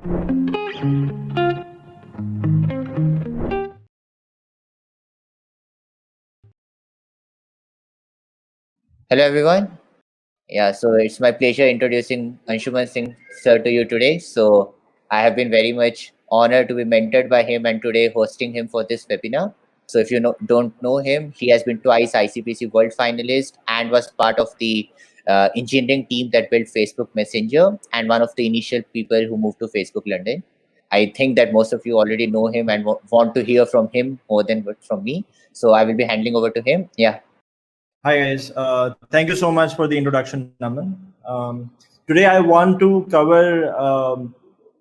Hello, everyone. Yeah, so it's my pleasure introducing Anshuman Singh sir to you today. So I have been very much honored to be mentored by him and today hosting him for this webinar. So if you don't know him, he has been twice ICPC World Finalist and was part of the engineering team that built Facebook Messenger and one of the initial people who moved to Facebook London. I think that most of you already know him and want to hear from him more than from me. So I will be handing over to him. Yeah. Hi guys, thank you so much for the introduction, Naman. Today I want to cover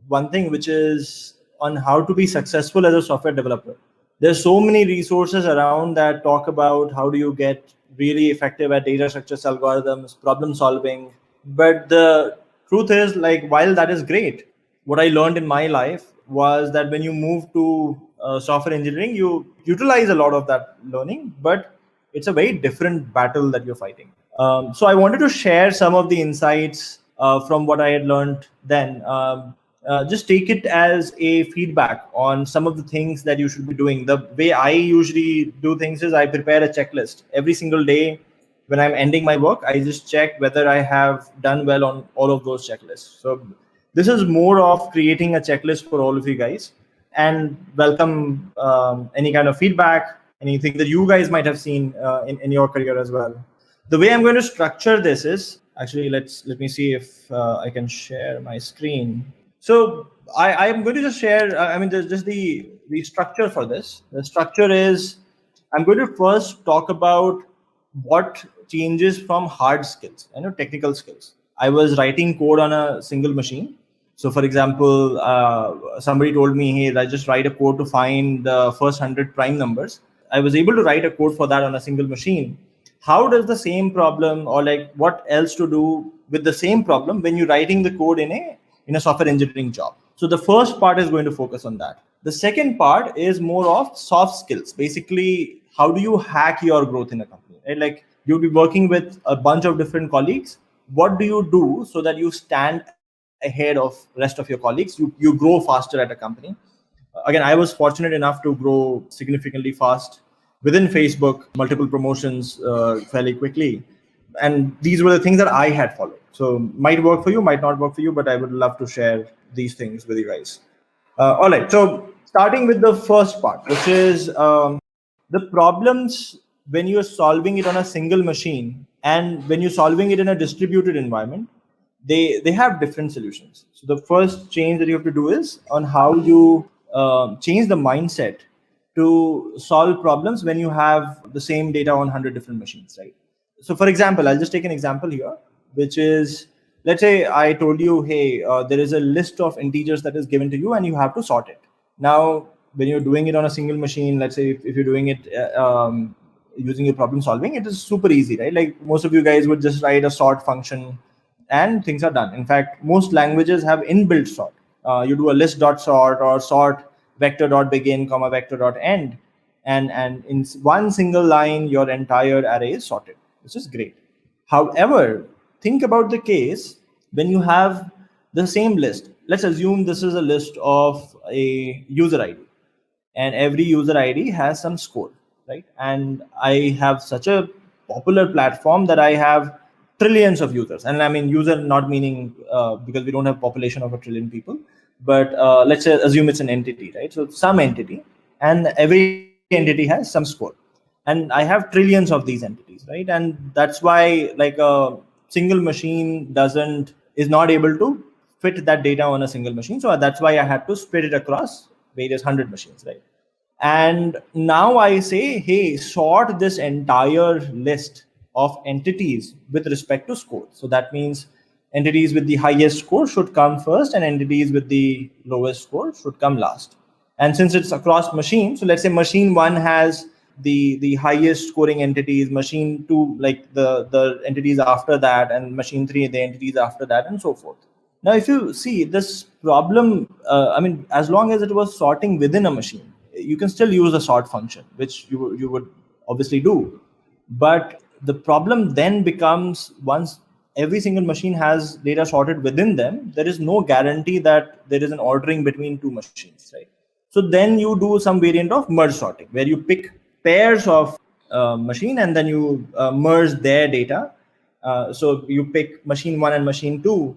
one thing, which is on how to be successful as a software developer. There's so many resources around that talk about how do you get really effective at data structures, algorithms, problem solving. But the truth is, like, while that is great, what I learned in my life was that when you move to software engineering, you utilize a lot of that learning, but it's a very different battle that you're fighting. So I wanted to share some of the insights from what I had learned then. Just take it as a feedback on some of the things that you should be doing. The way I usually do things is I prepare a checklist every single day. When I'm ending my work, I just check whether I have done well on all of those checklists. So this is more of creating a checklist for all of you guys, and welcome any kind of feedback, anything that you guys might have seen in your career as well. The way I'm going to structure this is actually, let me see if I can share my screen. So I am going to just share, I mean, there's just the structure for this. The structure is, I'm going to first talk about what changes from hard skills, technical skills. I was writing code on a single machine. So for example, somebody told me, hey, I just write a code to find the first 100 prime numbers. I was able to write a code for that on a single machine. How does the same problem, or like what else to do with the same problem when you're writing the code in a software engineering job? So the first part is going to focus on that. The second part is more of soft skills. Basically, how do you hack your growth in a company? Right? Like, you'll be working with a bunch of different colleagues. What do you do so that you stand ahead of rest of your colleagues? You grow faster at a company. Again, I was fortunate enough to grow significantly fast within Facebook, multiple promotions fairly quickly. And these were the things that I had followed. So might work for you, might not work for you, but I would love to share these things with you guys. All right. So starting with the first part, which is the problems when you're solving it on a single machine and when you're solving it in a distributed environment, they have different solutions. So the first change that you have to do is on how you change the mindset to solve problems when you have the same data on 100 different machines, right? So for example, I'll just take an example here, which is, let's say I told you, hey, there is a list of integers that is given to you and you have to sort it. Now, when you're doing it on a single machine, let's say if you're doing it using your problem solving, it is super easy, right? Like, most of you guys would just write a sort function and things are done. In fact, most languages have inbuilt sort. You do a list.sort or sort vector.begin, comma vector.end, and in one single line, your entire array is sorted. This is great. However, think about the case when you have the same list. Let's assume this is a list of a user ID, and every user ID has some score, right? And I have such a popular platform that I have trillions of users. And I mean user not meaning because we don't have population of a trillion people, but let's say assume it's an entity, right? So some entity, and every entity has some score, and I have trillions of these entities, right? And that's why, like, a single machine is not able to fit that data on a single machine. So that's why I had to split it across various 100 machines, right? And now I say, hey, sort this entire list of entities with respect to score. So that means entities with the highest score should come first and entities with the lowest score should come last. And since it's across machines, so let's say machine 1 has the highest scoring entities, machine 2 like the entities after that, and machine 3 the entities after that, and so forth. Now if you see this problem, I mean, as long as it was sorting within a machine, you can still use a sort function, which you would obviously do. But the problem then becomes, once every single machine has data sorted within them, there is no guarantee that there is an ordering between two machines, right? So then you do some variant of merge sorting, where you pick pairs of machine and then you merge their data. So you pick machine one and machine two.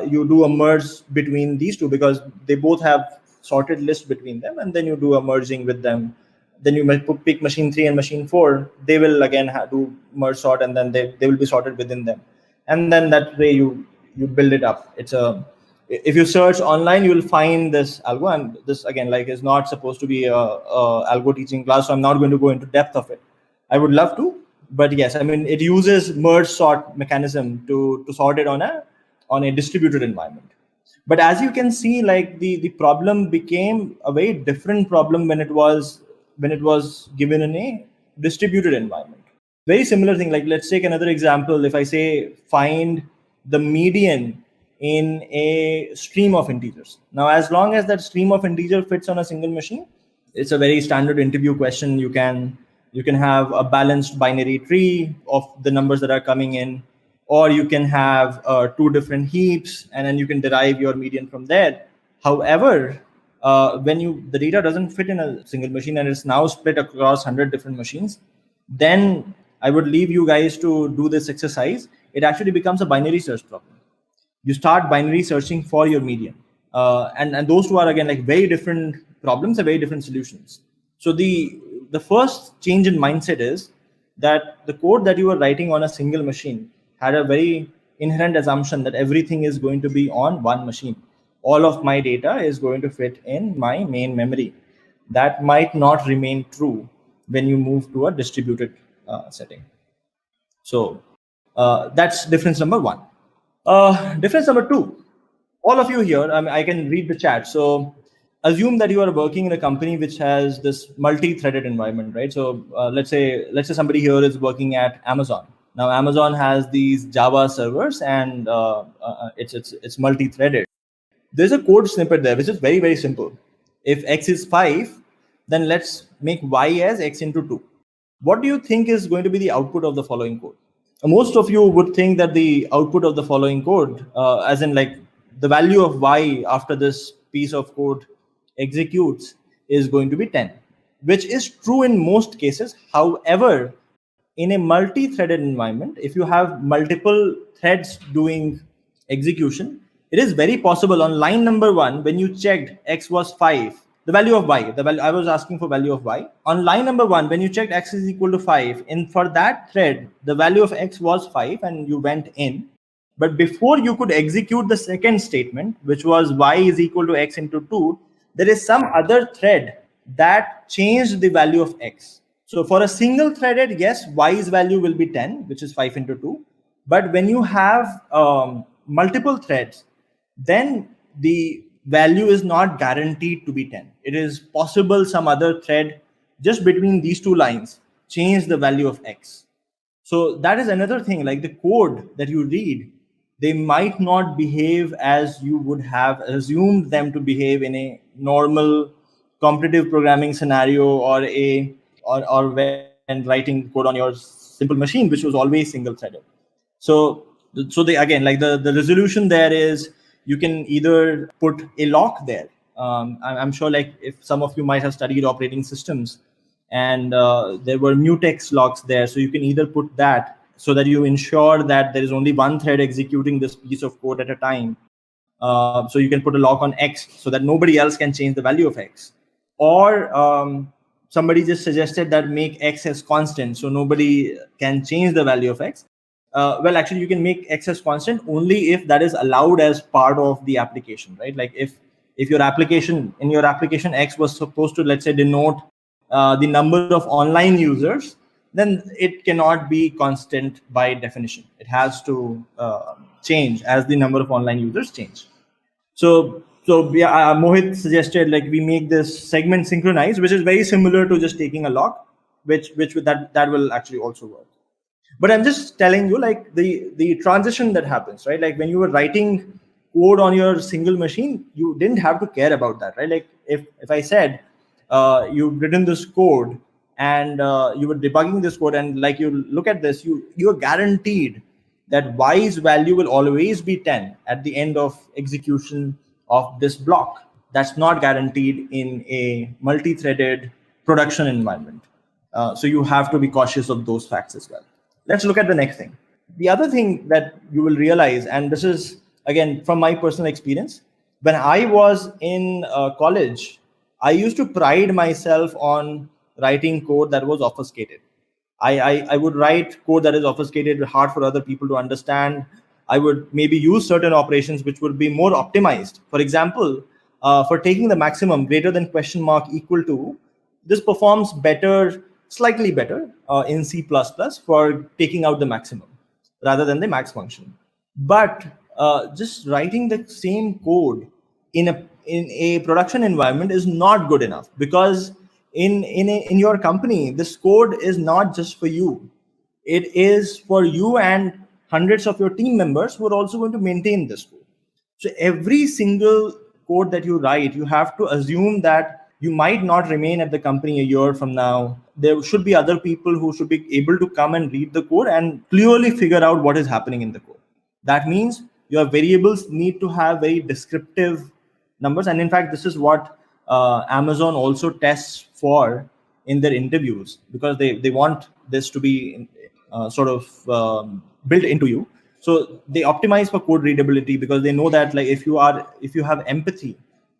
You do a merge between these two because they both have sorted list between them, and then you do a merging with them. Then you might pick machine 3 and machine 4. They will again do merge sort, and then they will be sorted within them, and then that way you build it up. It's a If you search online, you will find this algo, and this again like is not supposed to be a algo teaching class, so I'm not going to go into depth of it. I would love to, but yes, I mean it uses merge sort mechanism to sort it on a distributed environment. But as you can see, like the problem became a very different problem when it was given in a distributed environment. Very similar thing. Like let's take another example. If I say find the median in a stream of integers. Now, as long as that stream of integer fits on a single machine, it's a very standard interview question. You can have a balanced binary tree of the numbers that are coming in, or you can have two different heaps, and then you can derive your median from there. However, when the data doesn't fit in a single machine and it's now split across 100 different machines, then I would leave you guys to do this exercise. It actually becomes a binary search problem. You start binary searching for your median, and those two are again like very different problems and very different solutions. So the first change in mindset is that the code that you are writing on a single machine had a very inherent assumption that everything is going to be on one machine. All of my data is going to fit in my main memory. That might not remain true when you move to a distributed setting. So that's difference number one. Difference number two, all of you here, I can read the chat. So assume that you are working in a company which has this multi-threaded environment, right? So let's say somebody here is working at Amazon. Now Amazon has these Java servers, and it's multi-threaded. There's a code snippet there which is very, very simple. If x is 5, then let's make y as x into 2. What do you think is going to be the output of the following code? Most of you would think that the output of the following code, as in like the value of y after this piece of code executes, is going to be 10, which is true in most cases. However, in a multi-threaded environment, if you have multiple threads doing execution, it is very possible on line number 1, when you checked x was 5, the value of y, I was asking for value of y. On line number 1, when you checked x is equal to 5, and for that thread, the value of x was 5 and you went in. But before you could execute the second statement, which was y is equal to x into 2, there is some other thread that changed the value of x. So for a single threaded, yes, y's value will be 10, which is 5 into 2. But when you have multiple threads, then the value is not guaranteed to be 10. It is possible some other thread just between these two lines change the value of x. So that is another thing, like the code that you read, they might not behave as you would have assumed them to behave in a normal competitive programming scenario, or when writing code on your simple machine, which was always single threaded. So they again, like the resolution there is, you can either put a lock there. I'm sure like if some of you might have studied operating systems, and there were mutex locks there, so you can either put that so that you ensure that there is only one thread executing this piece of code at a time. So you can put a lock on x so that nobody else can change the value of x. Or somebody just suggested that make x as constant, so nobody can change the value of x. Well, actually, you can make x as constant only if that is allowed as part of the application, right? Like if your application, in your application, x was supposed to, let's say, denote the number of online users, then it cannot be constant by definition. It has to change as the number of online users change. So yeah, Mohit suggested like we make this segment synchronized, which is very similar to just taking a lock, which that will actually also work. But I'm just telling you, like the transition that happens, right? Like when you were writing code on your single machine, you didn't have to care about that, right? Like if I said you've written this code and you were debugging this code, and like you look at this, you're guaranteed that y's value will always be 10 at the end of execution of this block. That's not guaranteed in a multi-threaded production environment. So you have to be cautious of those facts as well. Let's look at the next thing. The other thing that you will realize, and this is again from my personal experience, when I was in college, I used to pride myself on writing code that was obfuscated. I would write code that is obfuscated, hard for other people to understand. I would maybe use certain operations which would be more optimized. For example, for taking the maximum greater than question mark equal to, this performs better, slightly better in C++ for taking out the maximum rather than the max function. But just writing the same code in a production environment is not good enough, because in your company, this code is not just for you. It is for you and hundreds of your team members who are also going to maintain this code. So every single code that you write, you have to assume that you might not remain at the company a year from now. There should be other people who should be able to come and read the code and clearly figure out what is happening in the code. That means your variables need to have very descriptive numbers. And in fact, this is what Amazon also tests for in their interviews, because they want this to be built into you. So they optimize for code readability, because they know that like if you have empathy,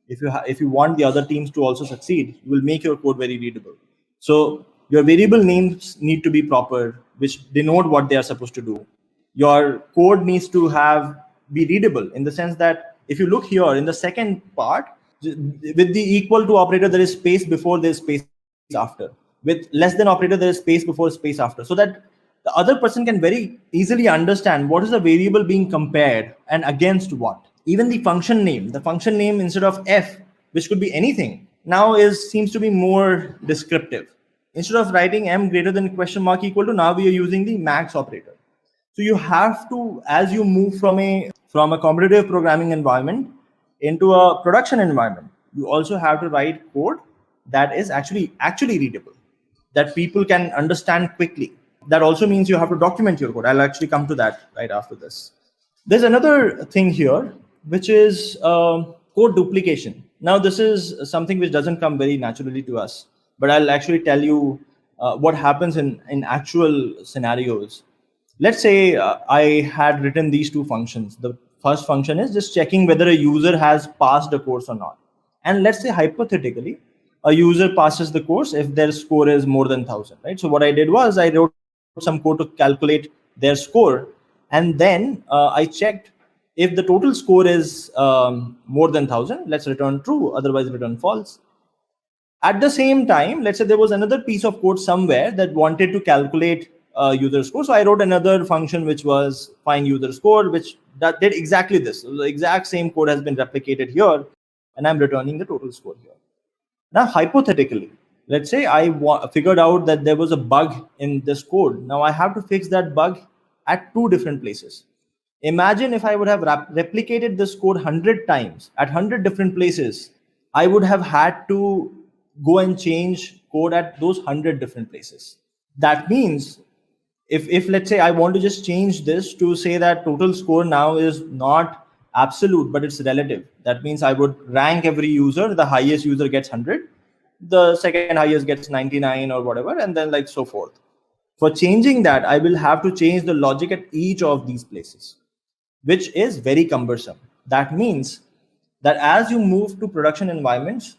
if you want the other teams to also succeed, you will make your code very readable. So your variable names need to be proper, which denote what they are supposed to do. Your code needs to be readable in the sense that if you look here in the second part, with the equal to operator, there is space before, there is space after. With less than operator, there is space before, space after, so that the other person can very easily understand what is the variable being compared and against what. Even the function name instead of f, which could be anything, now seems to be more descriptive. Instead of writing m greater than question mark equal to, now we are using the max operator. So you have to, as you move from a competitive programming environment into a production environment, you also have to write code that is actually readable, that people can understand quickly. That also means you have to document your code. I'll actually come to that right after this. There's another thing here, which is code duplication. Now, this is something which doesn't come very naturally to us, but I'll actually tell you what happens in actual scenarios. Let's say I had written these two functions. The first function is just checking whether a user has passed the course or not. And let's say hypothetically, a user passes the course if their score is more than 1,000, right? So what I did was I wrote some code to calculate their score. And then I checked if the total score is more than 1,000, let's return true, otherwise return false. At the same time, let's say there was another piece of code somewhere that wanted to calculate user score. So I wrote another function which was find user score, which that did exactly this. So the exact same code has been replicated here, and I'm returning the total score here. Now, hypothetically, let's say I figured out that there was a bug in this code. Now I have to fix that bug at two different places. Imagine if I would have replicated this code 100 times at 100 different places, I would have had to go and change code at those 100 different places. That means if let's say I want to just change this to say that total score now is not absolute, but it's relative. That means I would rank every user. The highest user gets 100. The second highest gets 99 or whatever, and then like so forth. For changing that, I will have to change the logic at each of these places, which is very cumbersome. That means that as you move to production environments,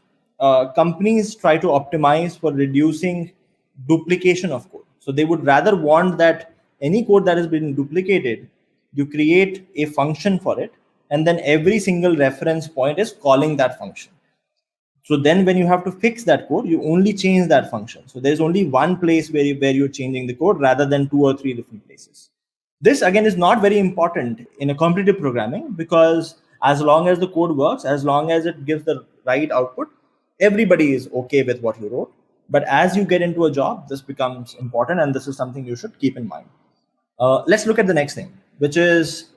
companies try to optimize for reducing duplication of code. So they would rather want that any code that has been duplicated, you create a function for it, and then every single reference point is calling that function. So then when you have to fix that code, you only change that function. So there's only one place where you're changing the code rather than 2 or 3 different places. This again is not very important in a competitive programming, because as long as the code works, as long as it gives the right output, everybody is okay with what you wrote. But as you get into a job, this becomes important, and this is something you should keep in mind. Let's look at the next thing, which is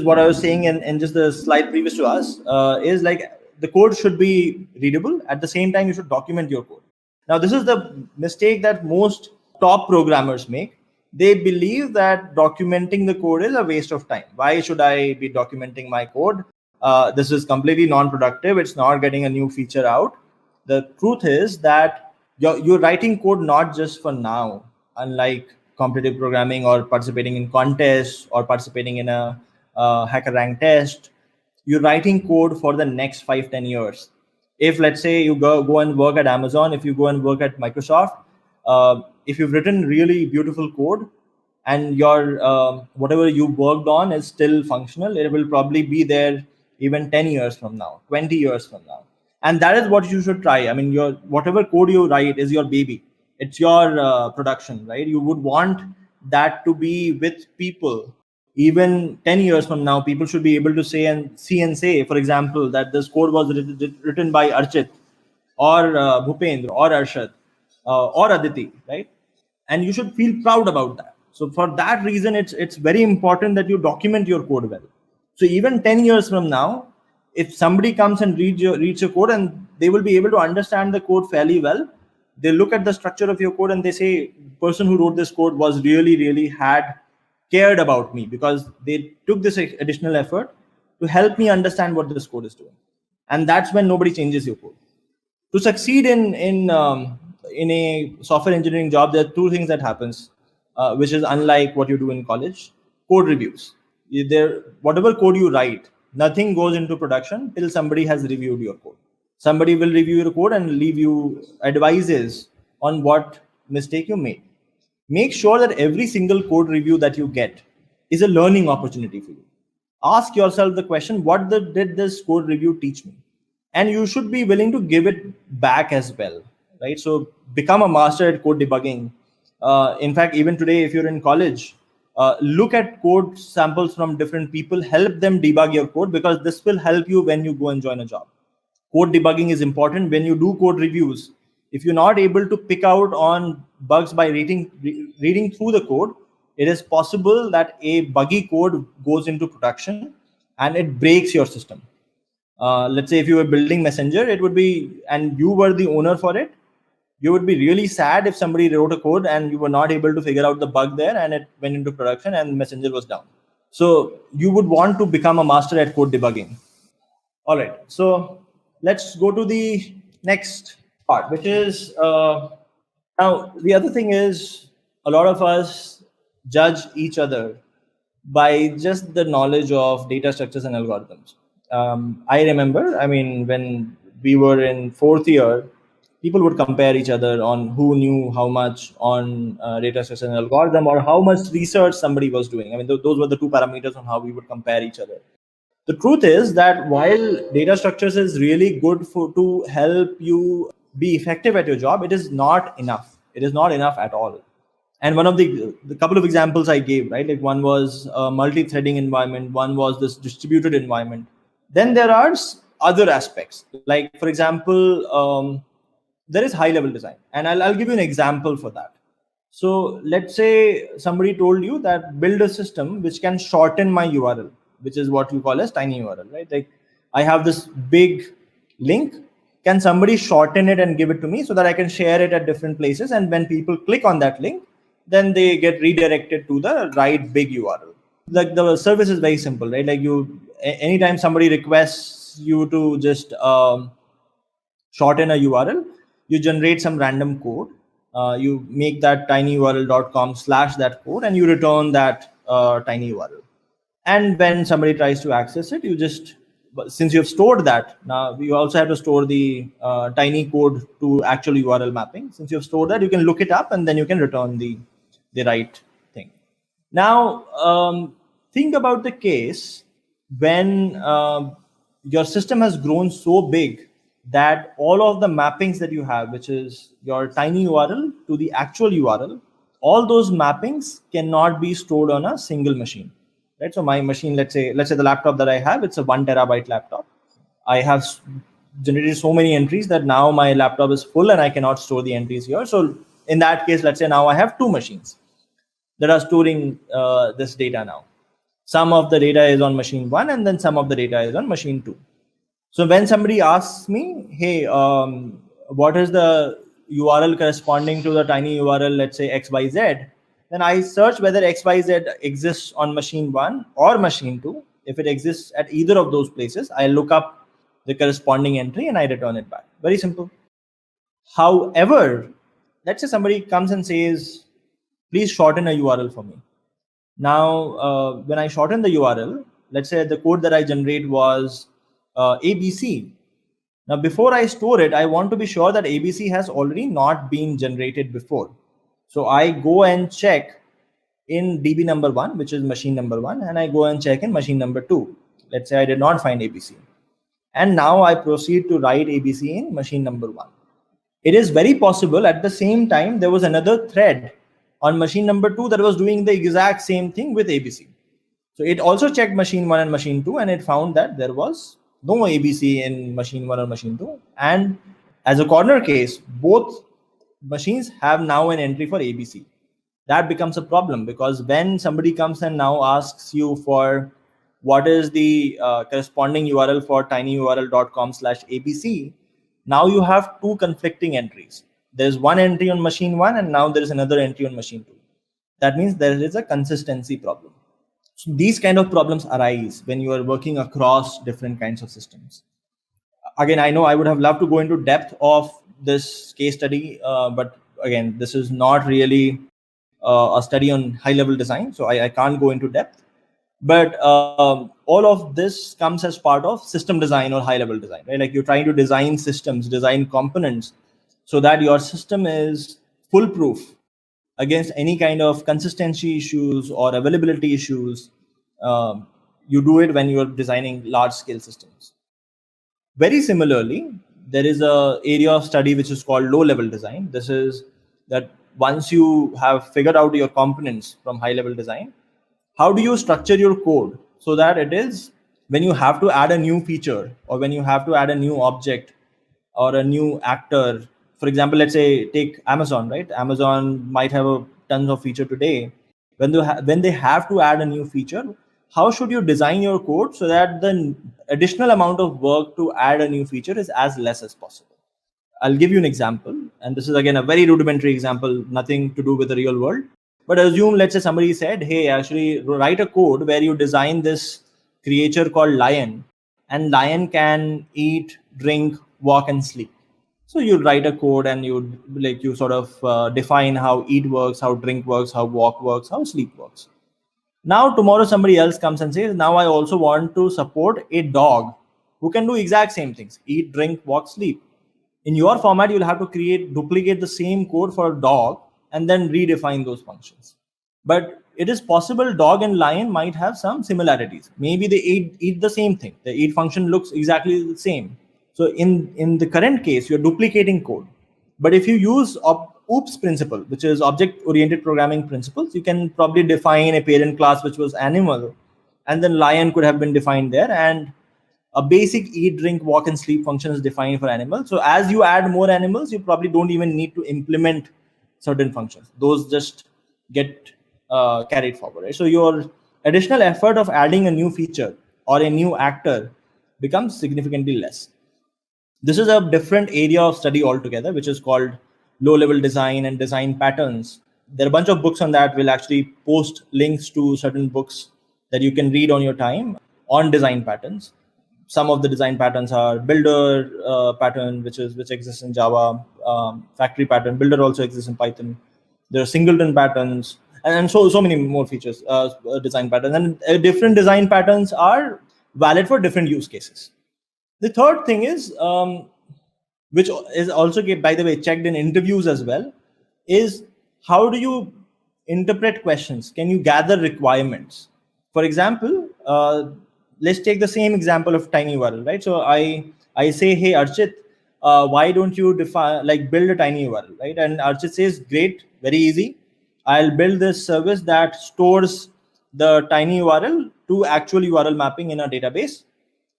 what I was saying in just the slide previous to us, is like the code should be readable. At the same time, you should document your code. Now, this is the mistake that most top programmers make. they believe that documenting the code is a waste of time. Why should I be documenting my code? This is completely non-productive. It's not getting a new feature out. The truth is that you're writing code not just for now, unlike competitive programming or participating in contests or participating in a HackerRank test. You're writing code for the next 5-10 years. If let's say you go and work at Amazon, if you go and work at Microsoft, if you've written really beautiful code and your whatever you worked on is still functional, it will probably be there even 10 years from now, 20 years from now. And that is what you should try. I mean, your whatever code you write is your baby. It's your production, right? You would want that to be with people. Even 10 years from now, people should be able to say and see and say, for example, that this code was written by Archit or Bhupendra or Arshad or Aditi, right? And you should feel proud about that. So for that reason, it's very important that you document your code well. So even 10 years from now, if somebody comes and reads your code, and they will be able to understand the code fairly well, they look at the structure of your code and they say, person who wrote this code was really had cared about me, because they took this additional effort to help me understand what this code is doing. And that's when nobody changes your code. To succeed in a software engineering job, there are two things that happens, which is unlike what you do in college. Code reviews. Whatever code you write, nothing goes into production till somebody has reviewed your code. Somebody will review your code and leave you advices on what mistake you made. Make sure that every single code review that you get is a learning opportunity for you. Ask yourself the question, what did this code review teach me? And you should be willing to give it back as well, right? So become a master at code debugging. In fact, even today, if you're in college, look at code samples from different people, help them debug your code, because this will help you when you go and join a job. Code debugging is important. When you do code reviews, if you're not able to pick out on bugs by reading through the code, it is possible that a buggy code goes into production and it breaks your system. Let's say if you were building Messenger, it would be, and you were the owner for it, you would be really sad if somebody wrote a code and you were not able to figure out the bug there and it went into production and Messenger was down. So you would want to become a master at code debugging. All right, so let's go to the next part, which is now the other thing is, a lot of us judge each other by just the knowledge of data structures and algorithms. I remember, I mean, when we were in fourth year, people would compare each other on who knew how much on data structure and algorithm, or how much research somebody was doing. I mean, those were the two parameters on how we would compare each other. The truth is that while data structures is really good to help you be effective at your job, it is not enough. It is not enough at all. And one of the couple of examples I gave, right? Like one was a multi-threading environment, one was this distributed environment. Then there are other aspects. Like, for example, there is high-level design. And I'll give you an example for that. So let's say somebody told you that build a system which can shorten my URL, which is what you call as tiny URL, right? Like I have this big link. Can somebody shorten it and give it to me so that I can share it at different places? And when people click on that link, then they get redirected to the right big URL. Like the service is very simple, right? Like anytime somebody requests you to just shorten a URL, you generate some random code. You make that tinyurl.com / that code, and you return that tiny URL. And when somebody tries to access it, you just, since you have stored that, now you also have to store the tiny code to actual URL mapping. Since you have stored that, you can look it up and then you can return the right thing. Now, think about the case when your system has grown so big that all of the mappings that you have, which is your tiny URL to the actual URL, all those mappings cannot be stored on a single machine. Right? So my machine, let's say the laptop that I have, it's a 1 terabyte laptop. I have generated so many entries that now my laptop is full and I cannot store the entries here. So in that case, let's say now I have two machines that are storing this data now. Some of the data is on machine 1 and then some of the data is on machine 2. So when somebody asks me, hey, what is the URL corresponding to the tiny URL, let's say XYZ, then I search whether XYZ exists on machine 1 or machine 2. If it exists at either of those places, I look up the corresponding entry and I return it back. Very simple. However, let's say somebody comes and says, please shorten a URL for me. Now, when I shorten the URL, let's say the code that I generate was ABC. Now, before I store it, I want to be sure that ABC has already not been generated before. So I go and check in DB number 1, which is machine number 1, and I go and check in machine number 2. Let's say I did not find ABC. And now I proceed to write ABC in machine number 1. It is very possible at the same time there was another thread on machine number 2 that was doing the exact same thing with ABC. So it also checked machine 1 and machine 2, and it found that there was no ABC in machine 1 or machine 2. And as a corner case, both machines have now an entry for ABC. That becomes a problem, because when somebody comes and now asks you for what is the corresponding URL for tinyurl.com/ABC, now you have two conflicting entries. There's one entry on machine 1, and now there is another entry on machine 2. That means there is a consistency problem. So these kind of problems arise when you are working across different kinds of systems. Again, I know I would have loved to go into depth of this case study, but again, this is not really a study on high-level design, so I can't go into depth. But all of this comes as part of system design or high-level design, right? Like you're trying to design systems, design components, so that your system is foolproof against any kind of consistency issues or availability issues. You do it when you're designing large-scale systems. Very similarly, there is an area of study which is called low-level design. This is that once you have figured out your components from high-level design, how do you structure your code so that it is, when you have to add a new feature or when you have to add a new object or a new actor, for example, let's say take Amazon, right? Amazon might have tons of feature today. When they have to add a new feature, how should you design your code so that the additional amount of work to add a new feature is as less as possible? I'll give you an example, and this is again a very rudimentary example, nothing to do with the real world. But assume, let's say somebody said, hey, actually write a code where you design this creature called lion, and lion can eat, drink, walk, and sleep. So you write a code and you sort of define how eat works, how drink works, how walk works, how sleep works. Now tomorrow somebody else comes and says, now I also want to support a dog who can do exact same things: eat, drink, walk, sleep. In your format, you'll have to duplicate the same code for a dog and then redefine those functions. But it is possible dog and lion might have some similarities. Maybe they eat the same thing. The eat function looks exactly the same. So in the current case, you're duplicating code. But if you use OOPS principle, which is object-oriented programming principles, you can probably define a parent class which was animal, and then lion could have been defined there, and a basic eat, drink, walk, and sleep function is defined for animals. So as you add more animals, you probably don't even need to implement certain functions. Those just get carried forward, right? So your additional effort of adding a new feature or a new actor becomes significantly less. This is a different area of study altogether, which is called low-level design and design patterns. There are a bunch of books on that. We'll actually post links to certain books that you can read on your time on design patterns. Some of the design patterns are builder pattern, which exists in Java, factory pattern. Builder also exists in Python. There are singleton patterns, and so many more features, design patterns. And different design patterns are valid for different use cases. The third thing is, which is also, by the way, checked in interviews as well, is how do you interpret questions? Can you gather requirements? For example, let's take the same example of tinyurl, right? So I say, hey, Archit, why don't you build a tinyurl, right? And Archit says, great, very easy. I'll build this service that stores the tinyurl to actual URL mapping in a database.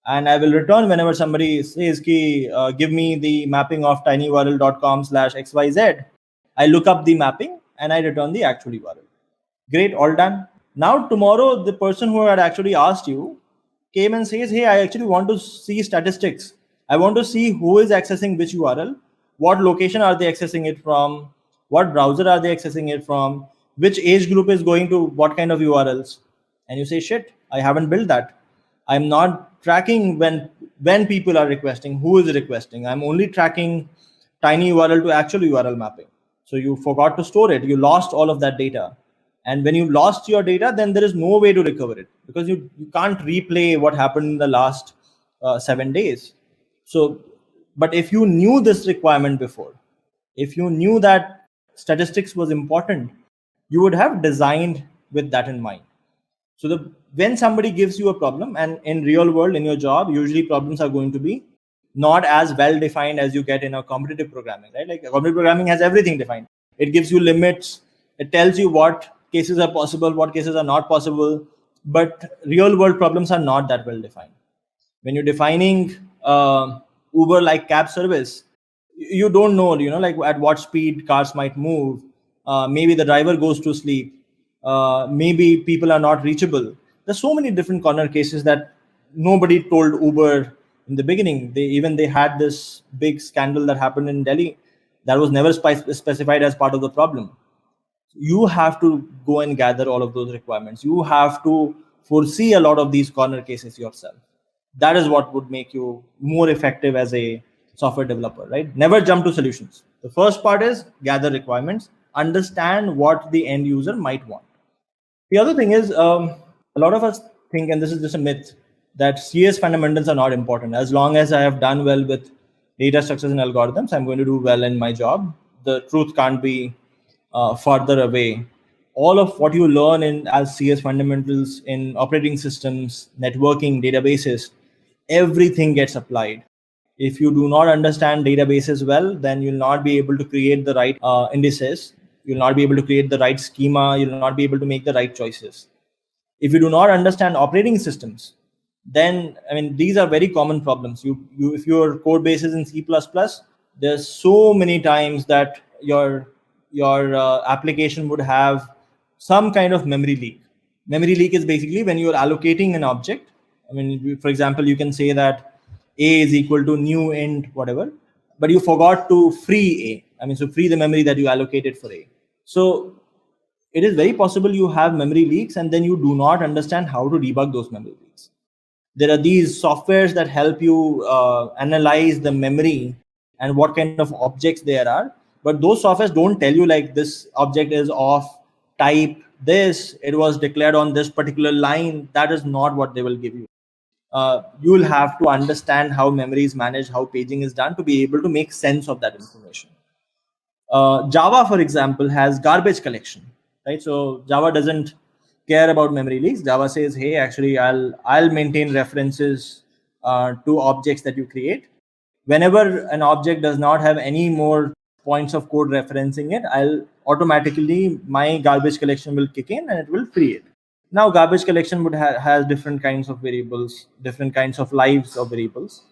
And I will return whenever somebody says, give me the mapping of tinyurl.com/XYZ. I look up the mapping and I return the actual URL. Great, all done. Now tomorrow, the person who had actually asked you came and says, hey, I actually want to see statistics. I want to see who is accessing which URL, what location are they accessing it from, what browser are they accessing it from, which age group is going to what kind of URLs, and you say, shit, I haven't built that. I'm not tracking when people are requesting, who is requesting. I'm only tracking tiny URL to actual URL mapping. So you forgot to store it. You lost all of that data. And when you lost your data, then there is no way to recover it, because you can't replay what happened in the last 7 days. So, but if you knew this requirement before, if you knew that statistics was important, you would have designed with that in mind. So when somebody gives you a problem, and in real world, in your job, usually problems are going to be not as well defined as you get in a competitive programming, right? Like competitive programming has everything defined. It gives you limits. It tells you what cases are possible, what cases are not possible. But real world problems are not that well defined. When you're defining Uber like cab service, you don't know, like at what speed cars might move. Maybe the driver goes to sleep. Maybe people are not reachable. There's so many different corner cases that nobody told Uber in the beginning. They had this big scandal that happened in Delhi that was never specified as part of the problem. You have to go and gather all of those requirements. You have to foresee a lot of these corner cases yourself. That is what would make you more effective as a software developer, right? Never jump to solutions. The first part is gather requirements, understand what the end user might want. The other thing is, a lot of us think, and this is just a myth, that CS fundamentals are not important. As long as I have done well with data structures and algorithms, I'm going to do well in my job. The truth can't be further away. All of what you learn in as CS fundamentals in operating systems, networking, databases, everything gets applied. If you do not understand databases well, then you'll not be able to create the right indices. You'll not be able to create the right schema. You'll not be able to make the right choices. If you do not understand operating systems, then these are very common problems. If your code base is in C++, there's so many times that your application would have some kind of memory leak. Memory leak is basically when you're allocating an object. For example, you can say that A is equal to new int whatever, but you forgot to free A. So free the memory that you allocated for A. So it is very possible you have memory leaks, and then you do not understand how to debug those memory leaks. There are these softwares that help you analyze the memory and what kind of objects there are. But those softwares don't tell you like this object is of type this, it was declared on this particular line. That is not what they will give you. You'll have to understand how memory is managed, how paging is done to be able to make sense of that information. Java, for example, has garbage collection, right? So Java doesn't care about memory leaks. Java says, hey, actually, I'll maintain references to objects that you create. Whenever an object does not have any more points of code referencing it, I'll automatically, my garbage collection will kick in and it will free it. Now, garbage collection would has different kinds of variables, different kinds of lives of variables.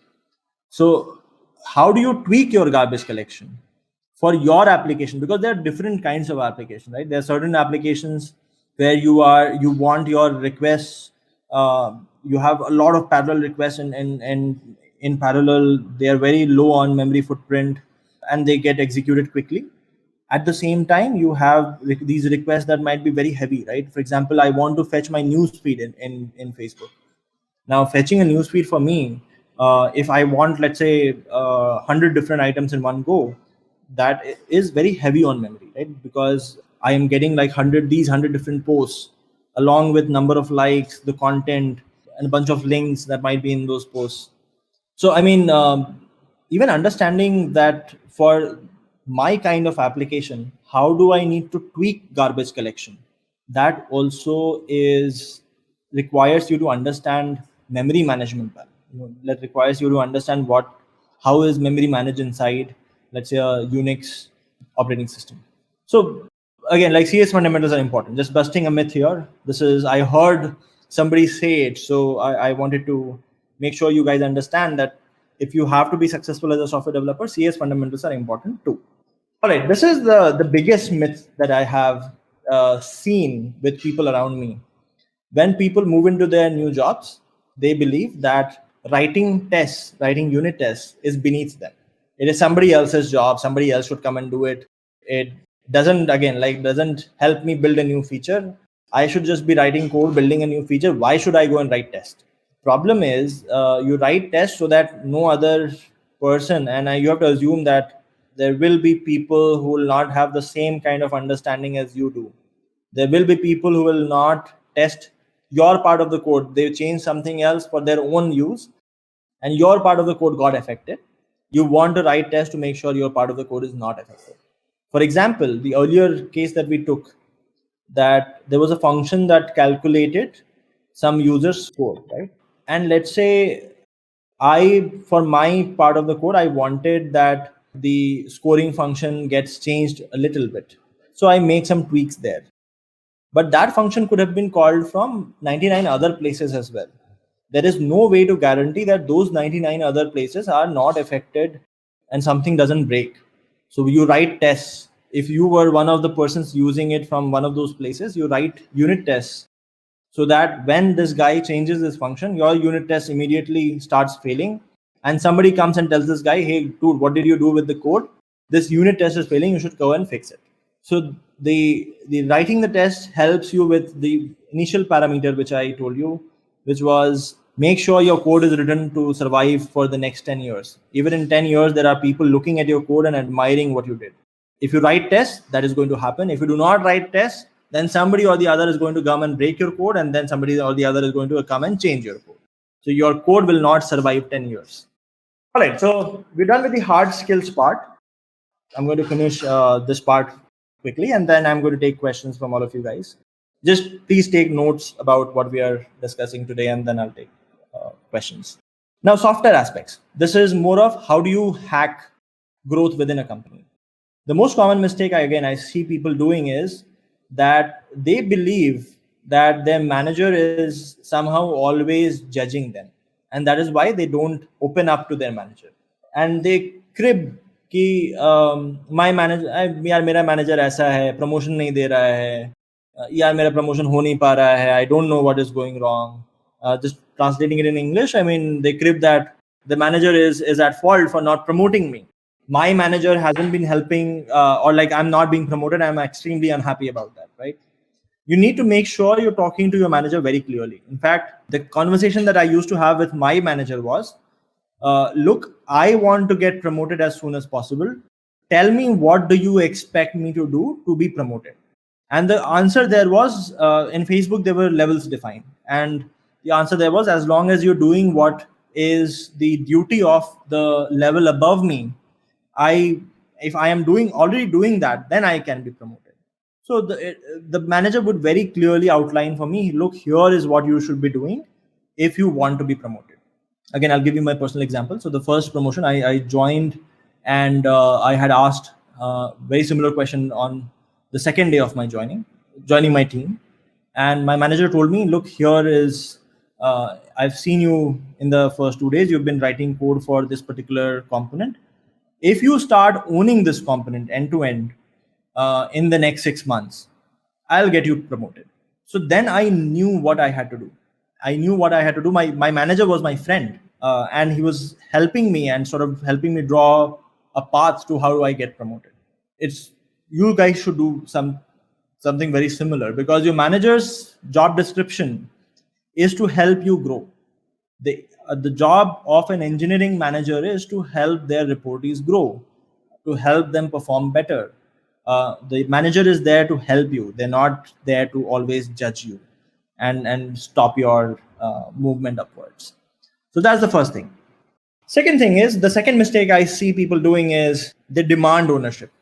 So how do you tweak your garbage collection for your application? Because there are different kinds of applications, right? There are certain applications where you want your requests, you have a lot of parallel requests, and in parallel they are very low on memory footprint and they get executed quickly. At the same time, you have these requests that might be very heavy, right? For example, I want to fetch my newsfeed in Facebook. Now, fetching a newsfeed for me, if I want, let's say, 100 different items in one go, that is very heavy on memory, right? Because I am getting like 100 different posts, along with number of likes, the content, and a bunch of links that might be in those posts. So, even understanding that for my kind of application, how do I need to tweak garbage collection? That also requires you to understand memory management. That requires you to understand how is memory managed inside, let's say, a Unix operating system. So again, like CS fundamentals are important. Just busting a myth here. I heard somebody say it, so I wanted to make sure you guys understand that if you have to be successful as a software developer, CS fundamentals are important too. All right, this is the biggest myth that I have seen with people around me. When people move into their new jobs, they believe that writing unit tests is beneath them. It is somebody else's job. Somebody else should come and do it. doesn't help me build a new feature. I should just be writing code, building a new feature. Why should I go and write test? Problem is, you write test so that no other person, and you have to assume that there will be people who will not have the same kind of understanding as you do. There will be people who will not test your part of the code. They change something else for their own use, and your part of the code got affected. You want to write tests to make sure your part of the code is not affected. For example, the earlier case that we took, that there was a function that calculated some user's score, right? And let's say for my part of the code, I wanted that the scoring function gets changed a little bit. So I make some tweaks there. But that function could have been called from 99 other places as well. There is no way to guarantee that those 99 other places are not affected and something doesn't break. So you write tests. If you were one of the persons using it from one of those places, you write unit tests so that when this guy changes this function, your unit test immediately starts failing. And somebody comes and tells this guy, hey, dude, what did you do with the code? This unit test is failing. You should go and fix it. So the writing the test helps you with the initial parameter, which I told you, which was make sure your code is written to survive for the next 10 years. Even in 10 years, there are people looking at your code and admiring what you did. If you write tests, that is going to happen. If you do not write tests, then somebody or the other is going to come and break your code, and then somebody or the other is going to come and change your code. So your code will not survive 10 years. All right, so we're done with the hard skills part. I'm going to finish this part quickly, and then I'm going to take questions from all of you guys. Just please take notes about what we are discussing today, and then I'll take questions. Now, software aspects. This is more of how do you hack growth within a company. The most common mistake I see people doing is that they believe that their manager is somehow always judging them, and that is why they don't open up to their manager, and they crib कि my manager, यार मेरा manager ऐसा है, promotion नहीं दे रहा है, यार मेरा promotion हो नहीं पा रहा है, I don't know what is going wrong. Just translating it in English, I mean, they crib that the manager is at fault for not promoting me. My manager hasn't been helping, or like I'm not being promoted. I'm extremely unhappy about that, right? You need to make sure you're talking to your manager very clearly. In fact, the conversation that I used to have with my manager was, look, I want to get promoted as soon as possible. Tell me, what do you expect me to do to be promoted? And the answer there was, in Facebook, there were levels defined. And the answer there was, as long as you're doing what is the duty of the level above me, if I am already doing that, then I can be promoted. So the manager would very clearly outline for me, look, here is what you should be doing if you want to be promoted. Again, I'll give you my personal example. So the first promotion, I joined, and I had asked very similar question on the second day of my joining my team. And my manager told me, look, here is, I've seen you in the first 2 days, you've been writing code for this particular component. If you start owning this component end to end in the next 6 months, I'll get you promoted. So then I knew what I had to do. My manager was my friend, and he was helping me and sort of helping me draw a path to how do I get promoted. You guys should do something very similar, because your manager's job description is to help you grow. The job of an engineering manager is to help their reportees grow, to help them perform better. The manager is there to help you. They're not there to always judge you and stop your movement upwards. So that's the first thing. Second thing is, the second mistake I see people doing is they demand ownership.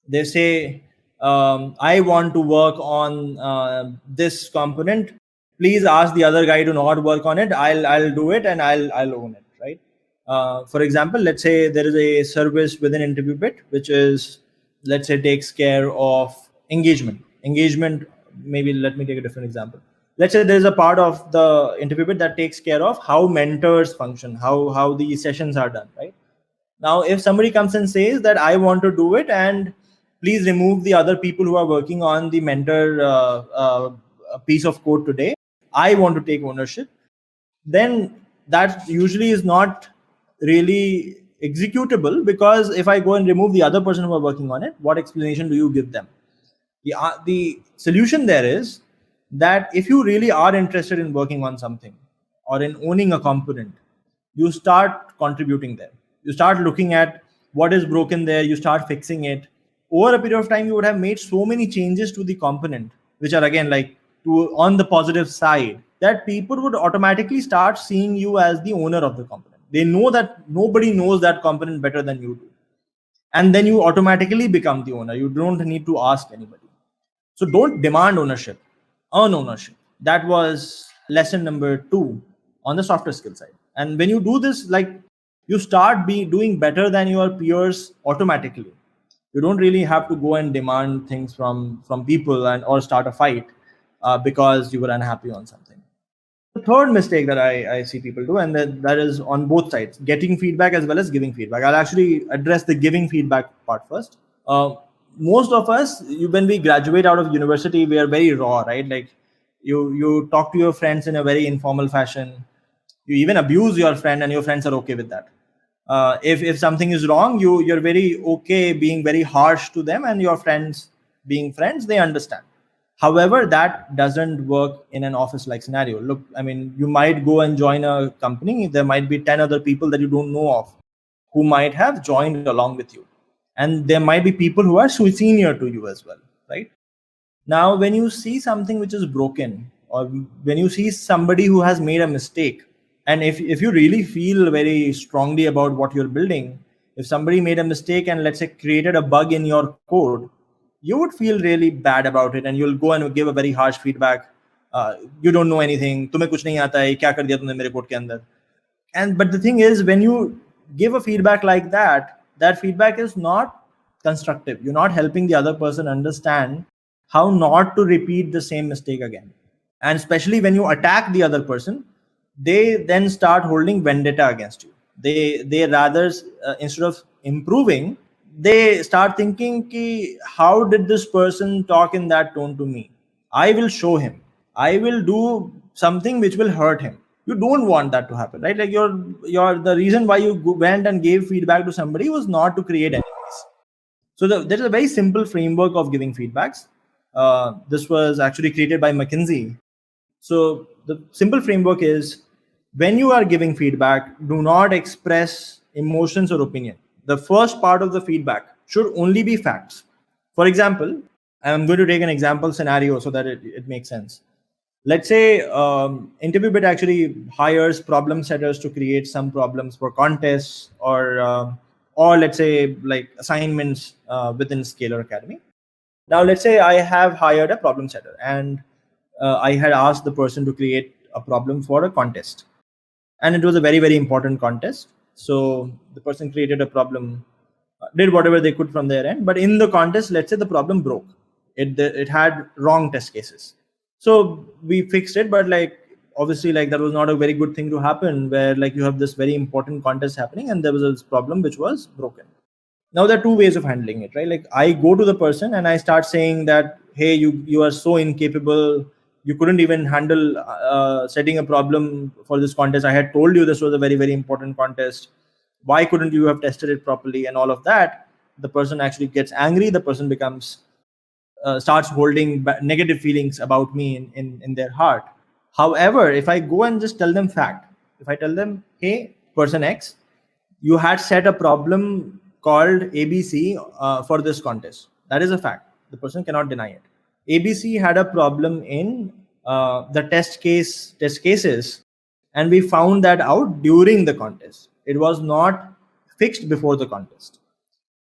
They say, I want to work on this component. Please ask the other guy to not work on it. I'll do it, and I'll own it, right? For example, let's say there is a service within InterviewBit, which is, let's say, takes care of engagement. Maybe let me take a different example. Let's say there's a part of the InterviewBit that takes care of how mentors function, how the sessions are done, right? Now, if somebody comes and says that I want to do it, and please remove the other people who are working on the mentor piece of code today, I want to take ownership, then that usually is not really executable, because if I go and remove the other person who are working on it, what explanation do you give them? The solution there is that if you really are interested in working on something or in owning a component, you start contributing there. You start looking at what is broken there, you start fixing it. Over a period of time, you would have made so many changes to the component, which are again like to on the positive side, that people would automatically start seeing you as the owner of the component. They know that nobody knows that component better than you do. And then you automatically become the owner. You don't need to ask anybody. So don't demand ownership, earn ownership. That was lesson number 2 on the softer skill side. And when you do this, like, you start doing better than your peers automatically. You don't really have to go and demand things from people and or start a fight because you were unhappy on something. The third mistake that I see people do, and that is on both sides, getting feedback as well as giving feedback. I'll actually address the giving feedback part first. Most of us, when we graduate out of university, we are very raw, right? Like you talk to your friends in a very informal fashion. You even abuse your friend, and your friends are okay with that. If something is wrong, you're very okay being very harsh to them, and your friends, being friends, they understand. However, that doesn't work in an office like scenario. Look, I mean, you might go and join a company. There might be 10 other people that you don't know of who might have joined along with you. And there might be people who are senior to you as well, right? Now, when you see something which is broken, or when you see somebody who has made a mistake, and if you really feel very strongly about what you're building, if somebody made a mistake and let's say created a bug in your code, you would feel really bad about it, and you'll go and give a very harsh feedback. You don't know anything, तुम्हें कुछ नहीं आता है, क्या कर दिया तुमने मेरे कोड के अंदर. And but the thing is, when you give a feedback like that, that feedback is not constructive. You're not helping the other person understand how not to repeat the same mistake again. And especially when you attack the other person, they then start holding vendetta against you. They rather instead of improving, they start thinking ki, how did this person talk in that tone to me? I will show him. I will do something which will hurt him. You don't want that to happen, right? Like your the reason why you went and gave feedback to somebody was not to create enemies. So there is a very simple framework of giving feedbacks. This was actually created by McKinsey. So the simple framework is, when you are giving feedback, do not express emotions or opinion. The first part of the feedback should only be facts. For example, I'm going to take an example scenario so that it makes sense. Let's say InterviewBit actually hires problem setters to create some problems for contests or let's say like assignments within Scalar Academy. Now, let's say I have hired a problem setter, and I had asked the person to create a problem for a contest. And it was a very, very important contest. So the person created a problem, did whatever they could from their end. But in the contest, let's say the problem broke. It had wrong test cases. So we fixed it, but like obviously like that was not a very good thing to happen, where like you have this very important contest happening and there was this problem which was broken. Now there are two ways of handling it, right? Like I go to the person and I start saying that, hey, you are so incapable. You couldn't even handle setting a problem for this contest. I had told you this was a very, very important contest. Why couldn't you have tested it properly and all of that? The person actually gets angry. The person becomes starts holding negative feelings about me in their heart. However, if I go and just tell them fact, if I tell them, hey, person X, you had set a problem called ABC for this contest. That is a fact. The person cannot deny it. ABC had a problem in the test cases, and we found that out during the contest. It was not fixed before the contest.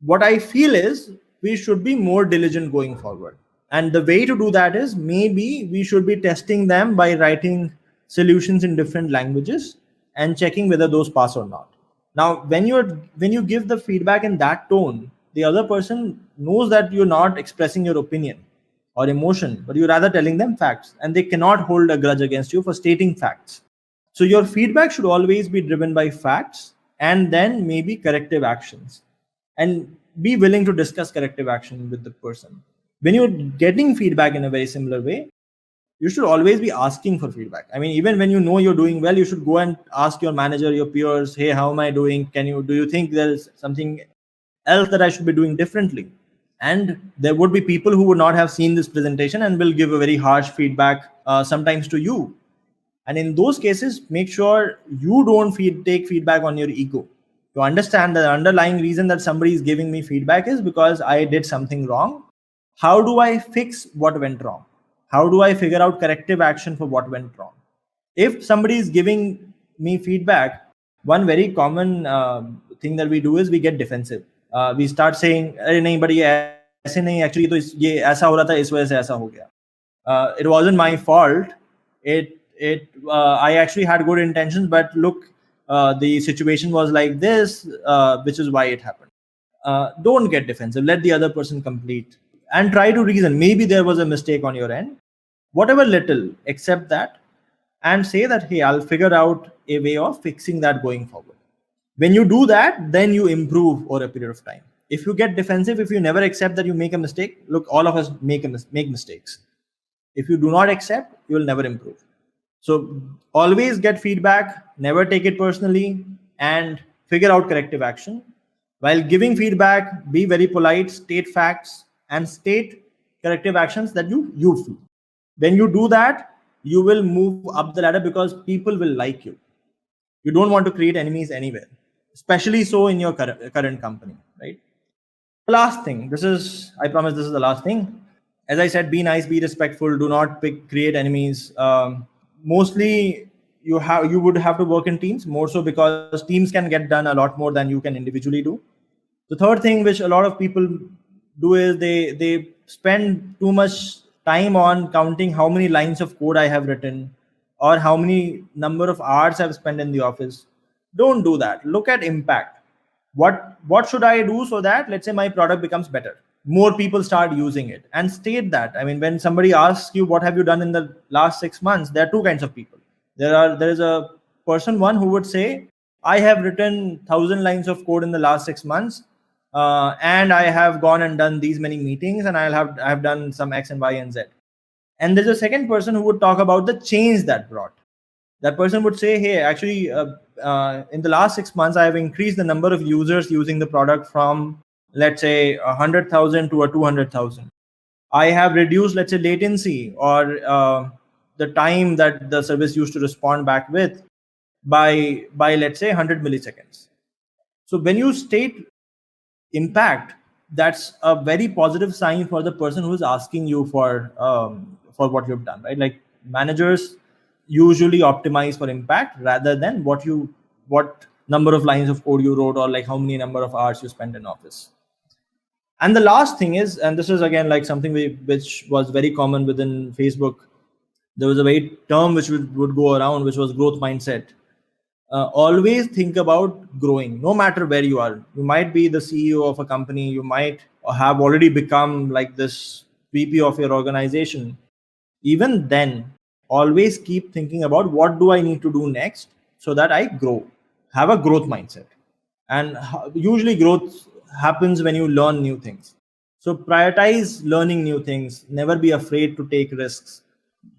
What I feel is we should be more diligent going forward. And the way to do that is maybe we should be testing them by writing solutions in different languages and checking whether those pass or not. Now, when you give the feedback in that tone, the other person knows that you're not expressing your opinion or emotion, but you're rather telling them facts, and they cannot hold a grudge against you for stating facts. So your feedback should always be driven by facts and then maybe corrective actions. And be willing to discuss corrective action with the person. When you're getting feedback in a very similar way, you should always be asking for feedback. I mean, even when you know you're doing well, you should go and ask your manager, your peers, hey, how am I doing? Do you think there's something else that I should be doing differently? And there would be people who would not have seen this presentation and will give a very harsh feedback sometimes to you. And in those cases, make sure you don't take feedback on your ego. To understand the underlying reason that somebody is giving me feedback is because I did something wrong. How do I fix what went wrong? How do I figure out corrective action for what went wrong? If somebody is giving me feedback, one very common thing that we do is we get defensive. We start saying, "अरे नहीं बड़ी ऐसे नहीं, actually तो ये ऐसा हो रहा था, इस वजह से ऐसा हो गया. It wasn't my fault. I actually had good intentions, but look, the situation was like this, which is why it happened." Don't get defensive. Let the other person complete and try to reason. Maybe there was a mistake on your end. Whatever little, accept that and say that, hey, I'll figure out a way of fixing that going forward. When you do that, then you improve over a period of time. If you get defensive, if you never accept that you make a mistake, look, all of us make mistakes. If you do not accept, you will never improve. So always get feedback, never take it personally, and figure out corrective action. While giving feedback, be very polite, state facts, and state corrective actions that you feel. When you do that, you will move up the ladder because people will like you. You don't want to create enemies anywhere, especially so in your current company, right? The last thing, I promise this is the last thing. As I said, be nice, be respectful, do not create enemies. Mostly you would have to work in teams, more so because teams can get done a lot more than you can individually do. The third thing which a lot of people do is they spend too much time on counting how many lines of code I have written or how many number of hours I've spent in the office. Don't do that. Look at impact. What should I do so that, let's say, my product becomes better, more people start using it, and state that. I mean, when somebody asks you what have you done in the last 6 months, there are two kinds of people. There is a person one who would say, I have written 1,000 lines of code in the last 6 months, and I have gone and done these many meetings, and I have done some X and Y and Z. And there's a second person who would talk about the change that brought. That person would say, hey, actually, in the last 6 months, I have increased the number of users using the product from, let's say, 100,000 to 200,000. I have reduced, let's say, latency or the time that the service used to respond back with by let's say 100 milliseconds. So when you state impact, that's a very positive sign for the person who is asking you for what you've done, right? Like, managers usually optimize for impact rather than what number of lines of code you wrote or like how many number of hours you spent in office. And the last thing is, and this is again like something which was very common within Facebook, there was a very term which would go around, which was growth mindset. Always think about growing, no matter where you are. You might be the CEO of a company, you might have already become like this VP of your organization. Even then, always keep thinking about what do I need to do next so that I grow. Have a growth mindset. And usually growth happens when you learn new things. So prioritize learning new things. Never be afraid to take risks.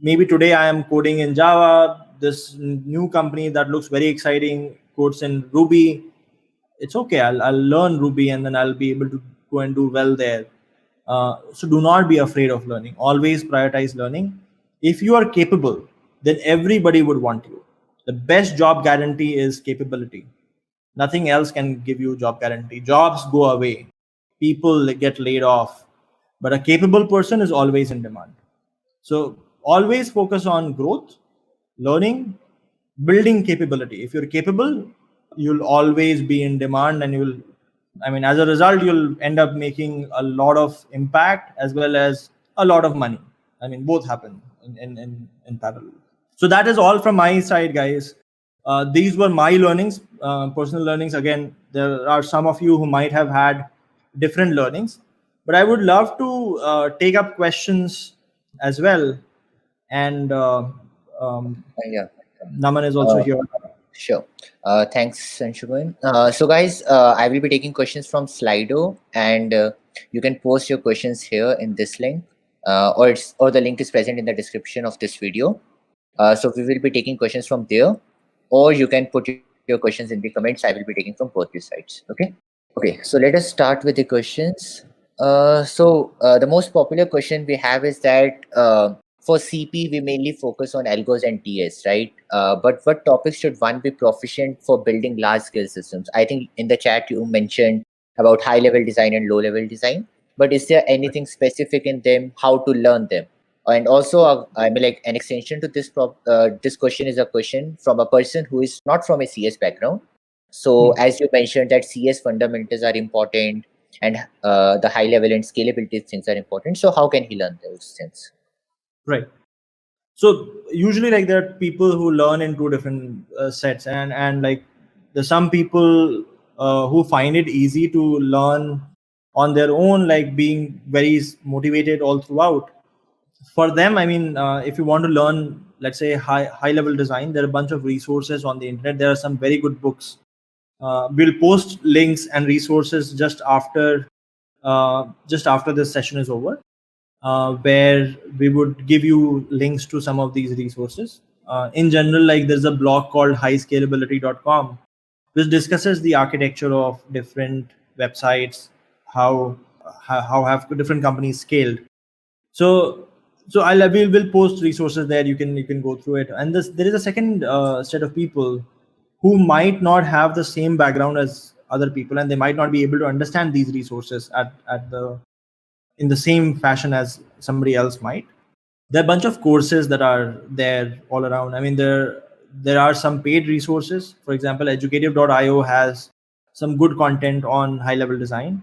Maybe today I am coding in Java, this new company that looks very exciting codes in Ruby. It's okay. I'll learn Ruby and then I'll be able to go and do well there. So do not be afraid of learning. Always prioritize learning. If you are capable, then everybody would want you. The best job guarantee is capability. Nothing else can give you job guarantee. Jobs go away. People get laid off. But a capable person is always in demand. So always focus on growth, learning, building capability. If you're capable, you'll always be in demand, and as a result, you'll end up making a lot of impact as well as a lot of money. Both happen in parallel. So that is all from my side, guys. These were my learnings, personal learnings. Again, there are some of you who might have had different learnings, but I would love to take up questions as well. And Yeah. Naman is also here. Sure. Thanks, Anshuman. So guys, I will be taking questions from Slido, and you can post your questions here in this link. or the link is present in the description of this video. So we will be taking questions from there, or you can put your questions in the comments. I will be taking from both the sides. Okay, so let us start with the questions. The most popular question we have is that for CP, we mainly focus on algos and TS, right? But what topics should one be proficient for building large scale systems? I think in the chat you mentioned about high level design and low level design, but is there anything specific in them, how to learn them? And also, I mean, like an extension to this question is a question from a person who is not from a CS background. So as you mentioned that CS fundamentals are important, and the high level and scalability things are important. So how can he learn those things? Right. So usually, like, there are people who learn in two different sets, and like there's some people who find it easy to learn on their own, like being very motivated all throughout. For them, I mean, if you want to learn, let's say, high level design, there are a bunch of resources on the internet. There are some very good books. We'll post links and resources just after this session is over, where we would give you links to some of these resources. In general, like, there's a blog called highscalability.com, which discusses the architecture of different websites, how have different companies scaled. So we'll post resources there. You can go through it. And there is a second set of people who might not have the same background as other people, and they might not be able to understand these resources at the in the same fashion as somebody else might. There are a bunch of courses that are there all around. I mean, there are some paid resources. For example, educative.io has some good content on high level design.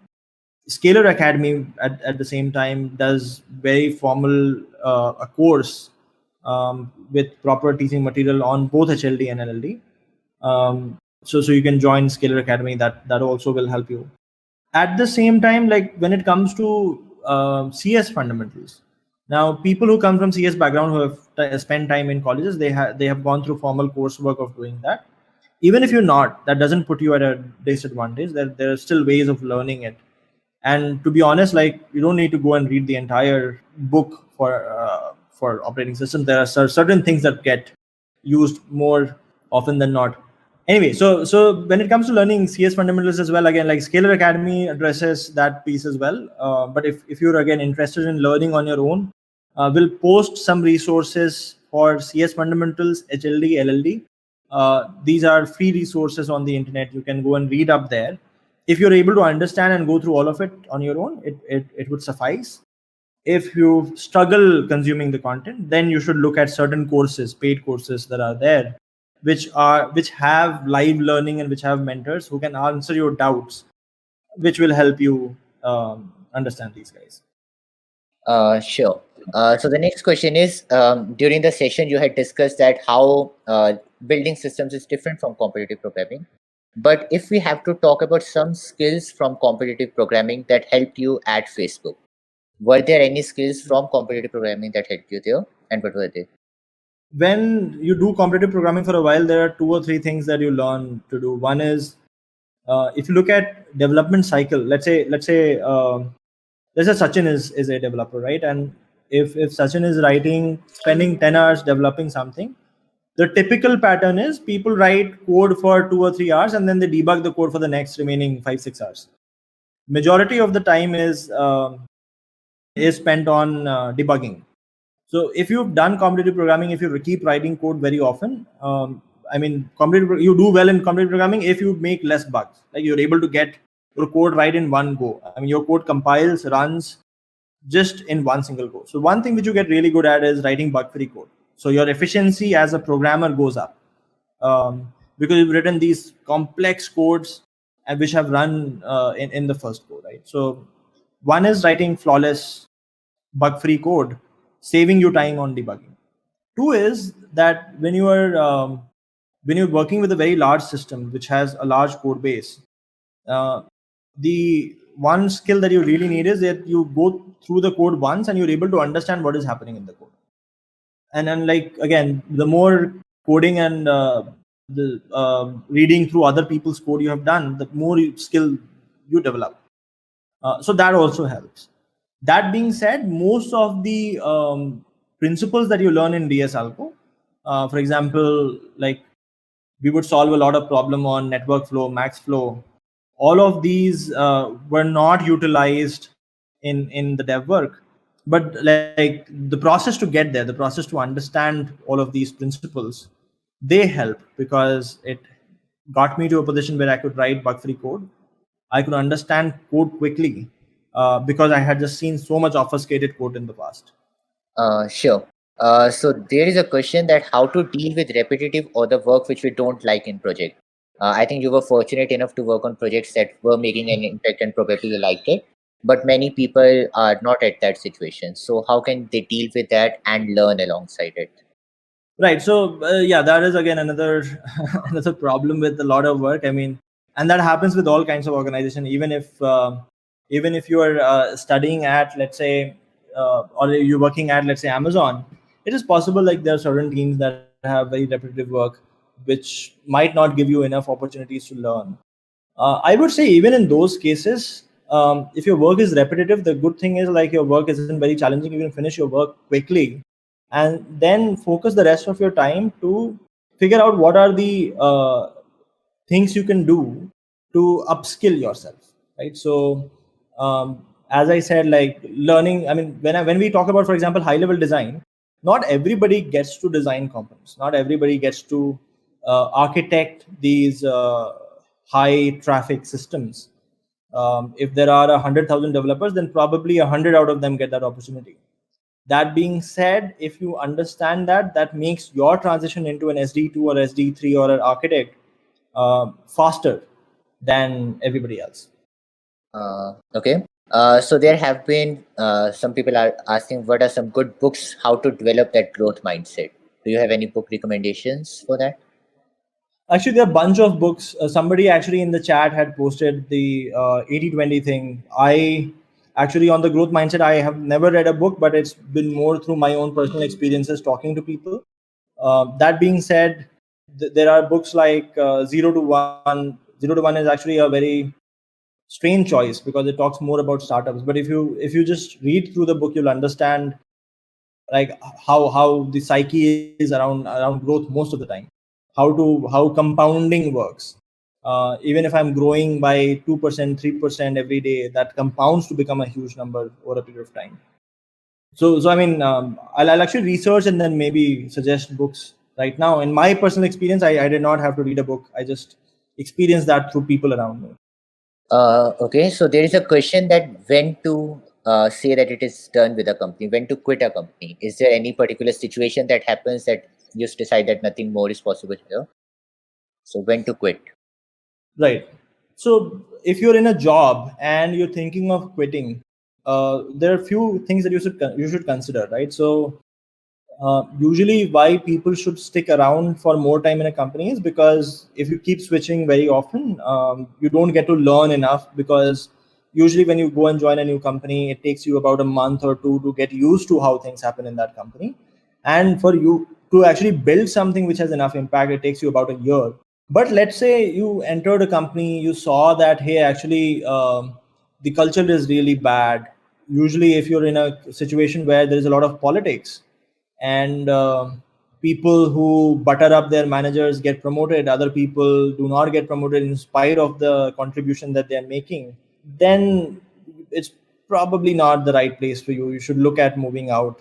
Scalar Academy at the same time does very formal a course with proper teaching material on both HLD and LLD. So you can join Scalar Academy. That also will help you. At the same time, like, when it comes to CS fundamentals, now people who come from CS background, who have spent time in colleges, they have gone through formal coursework of doing that. Even if you're not, that doesn't put you at a disadvantage. There are still ways of learning it. And to be honest, like, you don't need to go and read the entire book for operating systems. There are certain things that get used more often than not. Anyway, so when it comes to learning CS fundamentals as well, again, like, Scalar Academy addresses that piece as well. But if you're again interested in learning on your own, we'll post some resources for CS fundamentals, HLD, LLD. These are free resources on the internet. You can go and read up there. If you're able to understand and go through all of it on your own, it would suffice. If you struggle consuming the content, then you should look at certain courses, paid courses that are there, which have live learning and which have mentors who can answer your doubts, which will help you understand these guys. Sure. So the next question is, during the session you had discussed that how building systems is different from competitive programming. But if we have to talk about some skills from competitive programming that helped you at Facebook, were there any skills from competitive programming that helped you there, and what were they? When you do competitive programming for a while, there are 2 or 3 things that you learn to do. One is, if you look at development cycle, let's say Sachin is a developer, right? And if Sachin is spending 10 hours developing something, the typical pattern is people write code for 2 or 3 hours and then they debug the code for the next remaining 5-6 hours. Majority of the time is spent on debugging. So if you've done competitive programming, if you keep writing code very often, you do well in competitive programming if you make less bugs. Like, you're able to get your code right in one go. I mean, your code compiles, runs just in one single go. So one thing which you get really good at is writing bug-free code. So your efficiency as a programmer goes up because you've written these complex codes and which have run in the first go, right? So one is writing flawless bug-free code, saving you time on debugging. 2 is that when you're working with a very large system which has a large code base, the one skill that you really need is that you go through the code once and you're able to understand what is happening in the code. And then, like, again, the more coding and reading through other people's code you have done, the more skill you develop. So that also helps. That being said, most of the principles that you learn in DS Alco, for example, like we would solve a lot of problem on network flow, max flow. All of these were not utilized in the dev work, but like the process to get there, the process to understand all of these principles, they help because it got me to a position where I could write bug-free code. I could understand code quickly because I had just seen so much obfuscated code in the past. Sure. So there is a question that how to deal with repetitive or the work which we don't like in project. I think you were fortunate enough to work on projects that were making an impact and probably you liked it, but many people are not at that situation. So how can they deal with that and learn alongside it? Right. So yeah, that is again another another problem with a lot of work. I mean, and that happens with all kinds of organization. Even if you are studying at, let's say, or you're working at, let's say, Amazon, it is possible like there are certain teams that have very repetitive work, which might not give you enough opportunities to learn. I would say even in those cases, if your work is repetitive, the good thing is like your work isn't very challenging. You can finish your work quickly, and then focus the rest of your time to figure out what are the things you can do to upskill yourself. Right. So, as I said, like learning. I mean, when we talk about, for example, high level design, not everybody gets to design components. Not everybody gets to architect these high traffic systems. If there are 100,000 developers, then probably 100 out of them get that opportunity. That being said, if you understand that, that makes your transition into an SD2 or SD3 or an architect faster than everybody else. Okay. So there have been some people are asking what are some good books how to develop that growth mindset. Do you have any book recommendations for that? Actually, there are a bunch of books. Somebody actually in the chat had posted the 80-20 thing. I actually, on the growth mindset, I have never read a book, but it's been more through my own personal experiences talking to people. That being said, there are books like 0 to 1. 0 to 1 is actually a very strange choice because it talks more about startups. But if you just read through the book, you'll understand like how the psyche is around growth most of the time, how compounding works. Even if I'm growing by 2%, 3% every day, that compounds to become a huge number over a period of time. So I mean, I'll actually research and then maybe suggest books. Right now, in my personal experience, I did not have to read a book. I just experienced that through people around me. Okay, so there is a question that when to say that it is done with a company, when to quit a company. Is there any particular situation that happens that you just decide that nothing more is possible here? So when to quit? Right. So if you're in a job and you're thinking of quitting, there are a few things that you should consider, right? So usually why people should stick around for more time in a company is because if you keep switching very often, you don't get to learn enough, because usually when you go and join a new company, it takes you about a month or two to get used to how things happen in that company. And for you to actually build something which has enough impact, it takes you about a year. But let's say you entered a company, you saw that, hey, actually, the culture is really bad. Usually if you're in a situation where there is a lot of politics, and people who butter up their managers get promoted, other people do not get promoted in spite of the contribution that they're making, then it's probably not the right place for you. You should look at moving out.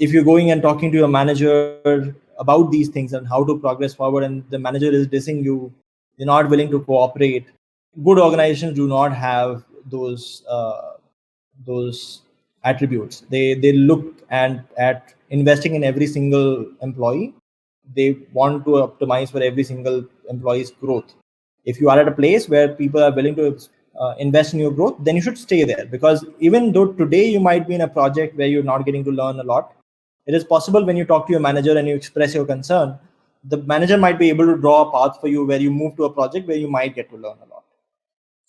If you're going and talking to your manager about these things and how to progress forward, and the manager is dissing you, you're not willing to cooperate, good organizations do not have those attributes. They look at investing in every single employee. They want to optimize for every single employee's growth. If you are at a place where people are willing to invest in your growth, then you should stay there, because even though today you might be in a project where you're not getting to learn a lot, it is possible when you talk to your manager and you express your concern, the manager might be able to draw a path for you where you move to a project where you might get to learn a lot.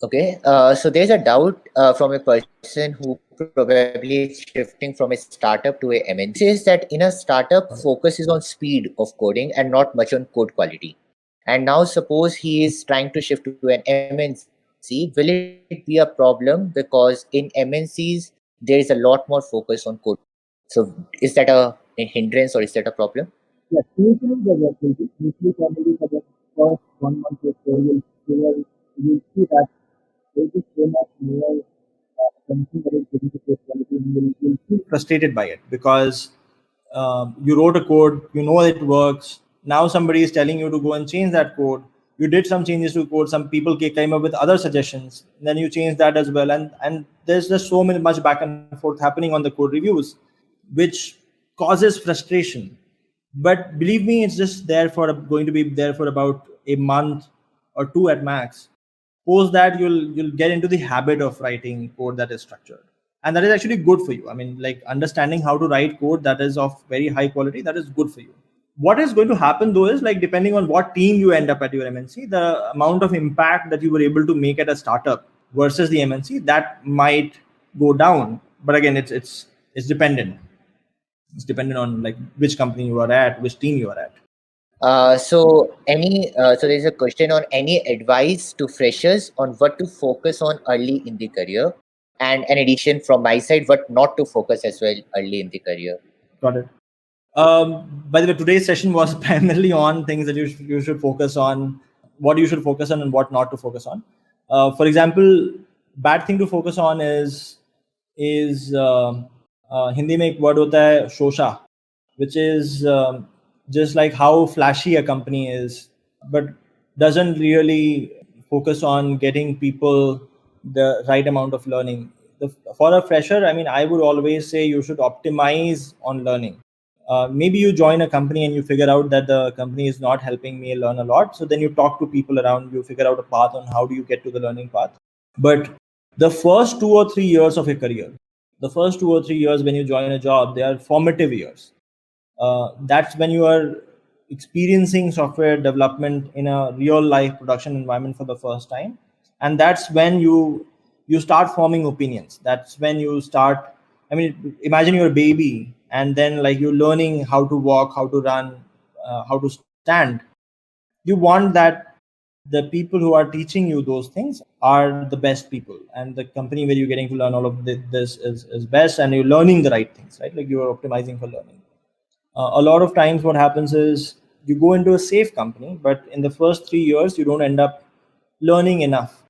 Okay, so there's a doubt from a person who probably is shifting from a startup to a MNC. He says that in a startup, focus is on speed of coding and not much on code quality. And now suppose he is trying to shift to an MNC, will it be a problem? Because in MNCs, there is a lot more focus on code. So is that a hindrance or is that a problem? Yeah, initially there will be. Initially, probably for the first 1 month or so, you'll see that there is so much more attention that is given to code quality, and you'll feel frustrated by it because you wrote a code, you know it works. Now somebody is telling you to go and change that code. You did some changes to code. Some people came up with other suggestions. Then you change that as well, and there's just so much back and forth happening on the code reviews, which causes frustration. But believe me, it's just going to be there for about a month or two at max. Post that, you'll get into the habit of writing code that is structured, and that is actually good for you. I mean, like, understanding how to write code that is of very high quality, that is good for you. What is going to happen though is, like, depending on what team you end up at your MNC, the amount of impact that you were able to make at a startup versus the MNC, that might go down. But again, it's dependent. It's dependent on, like, which company you are at, which team you are at. So there's a question on any advice to freshers on what to focus on early in the career, and an addition from my side, what not to focus as well early in the career. Got it. By the way, today's session was primarily on things that you should focus on, what you should focus on and what not to focus on. For example, bad thing to focus on is Hindi में एक word होता है शोषा, which is just like how flashy a company is, but doesn't really focus on getting people the right amount of learning. For a fresher, I mean, I would always say you should optimize on learning. Maybe you join a company and you figure out that the company is not helping me learn a lot. So then you talk to people around you, figure out a path on how do you get to the learning path. But the first 2 or 3 years of your career, the first 2 or 3 years when you join a job, they are formative years. That's when you are experiencing software development in a real life production environment for the first time. And that's when you start forming opinions. That's when you start, I mean, imagine you're a baby and then, like, you're learning how to walk, how to run, how to stand. You want that the people who are teaching you those things are the best people, and the company where you're getting to learn all of this is best, and you're learning the right things, right? Like, you are optimizing for learning. A lot of times what happens is you go into a safe company, but in the first 3 years you don't end up learning enough,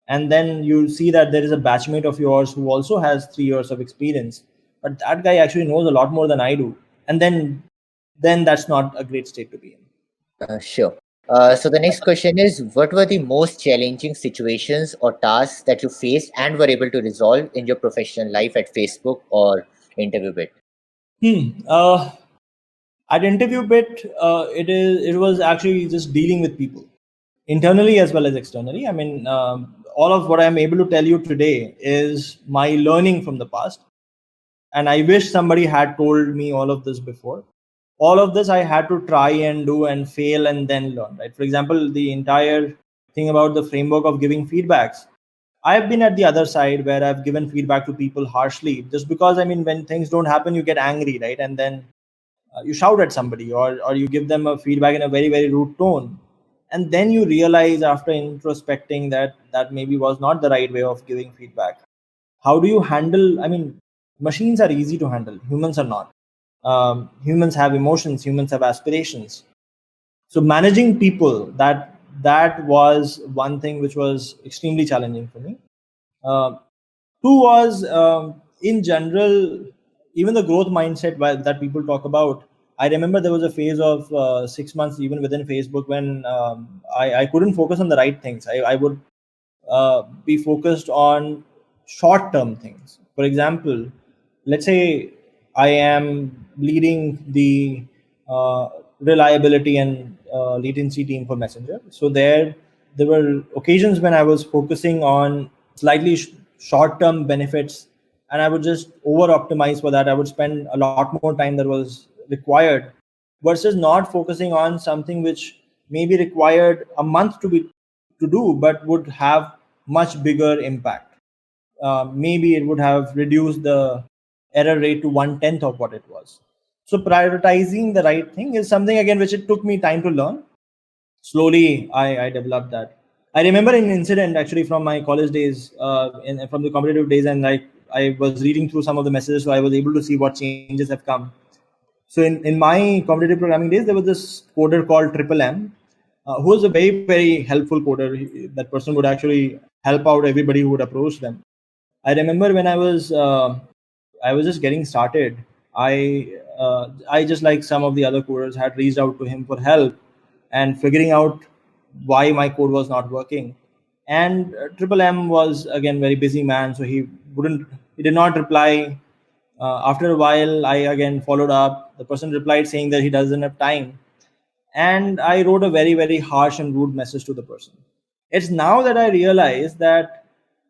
and then you see that there is a batchmate of yours who also has 3 years of experience, but that guy actually knows a lot more than I do, and then that's not a great state to be in. Sure. So the next question is, what were the most challenging situations or tasks that you faced and were able to resolve in your professional life at Facebook or InterviewBit? At InterviewBit, it was actually just dealing with people, internally as well as externally. I mean, all of what I'm able to tell you today is my learning from the past, and I wish somebody had told me all of this before. All of this I had to try and do and fail and then learn, right? For example, the entire thing about the framework of giving feedbacks, I've been at the other side where I've given feedback to people harshly, just because, I mean, when things don't happen, you get angry, right? And then you shout at somebody, or you give them a feedback in a very, very rude tone. And then you realize, after introspecting, that maybe was not the right way of giving feedback. How do you handle, I mean, machines are easy to handle, humans are not. Humans have emotions, humans have aspirations. So managing people, that was one thing which was extremely challenging for me. Two was, in general, even the growth mindset that people talk about. I remember there was a phase of 6 months, even within Facebook, when I couldn't focus on the right things. I would be focused on short-term things. For example, let's say I am leading the reliability and latency team for Messenger. So there were occasions when I was focusing on slightly short-term benefits, and I would just over-optimize for that. I would spend a lot more time that was required, versus not focusing on something which maybe required a month to do, but would have much bigger impact. Maybe it would have reduced the error rate to 1/10 of what it was. So prioritizing the right thing is something, again, which it took me time to learn. Slowly, I developed that. I remember an incident actually from my college days, from the competitive days, and like I was reading through some of the messages, so I was able to see what changes have come. So in my competitive programming days, there was this coder called Triple M, who was a very helpful coder. That person would actually help out everybody who would approach them. I remember when I was just getting started. I just like some of the other coders had reached out to him for help and figuring out why my code was not working. And Triple M was again very busy man, so he did not reply. After a while, I again followed up. The person replied saying that he doesn't have time, and I wrote a very harsh and rude message to the person. It's now that I realize that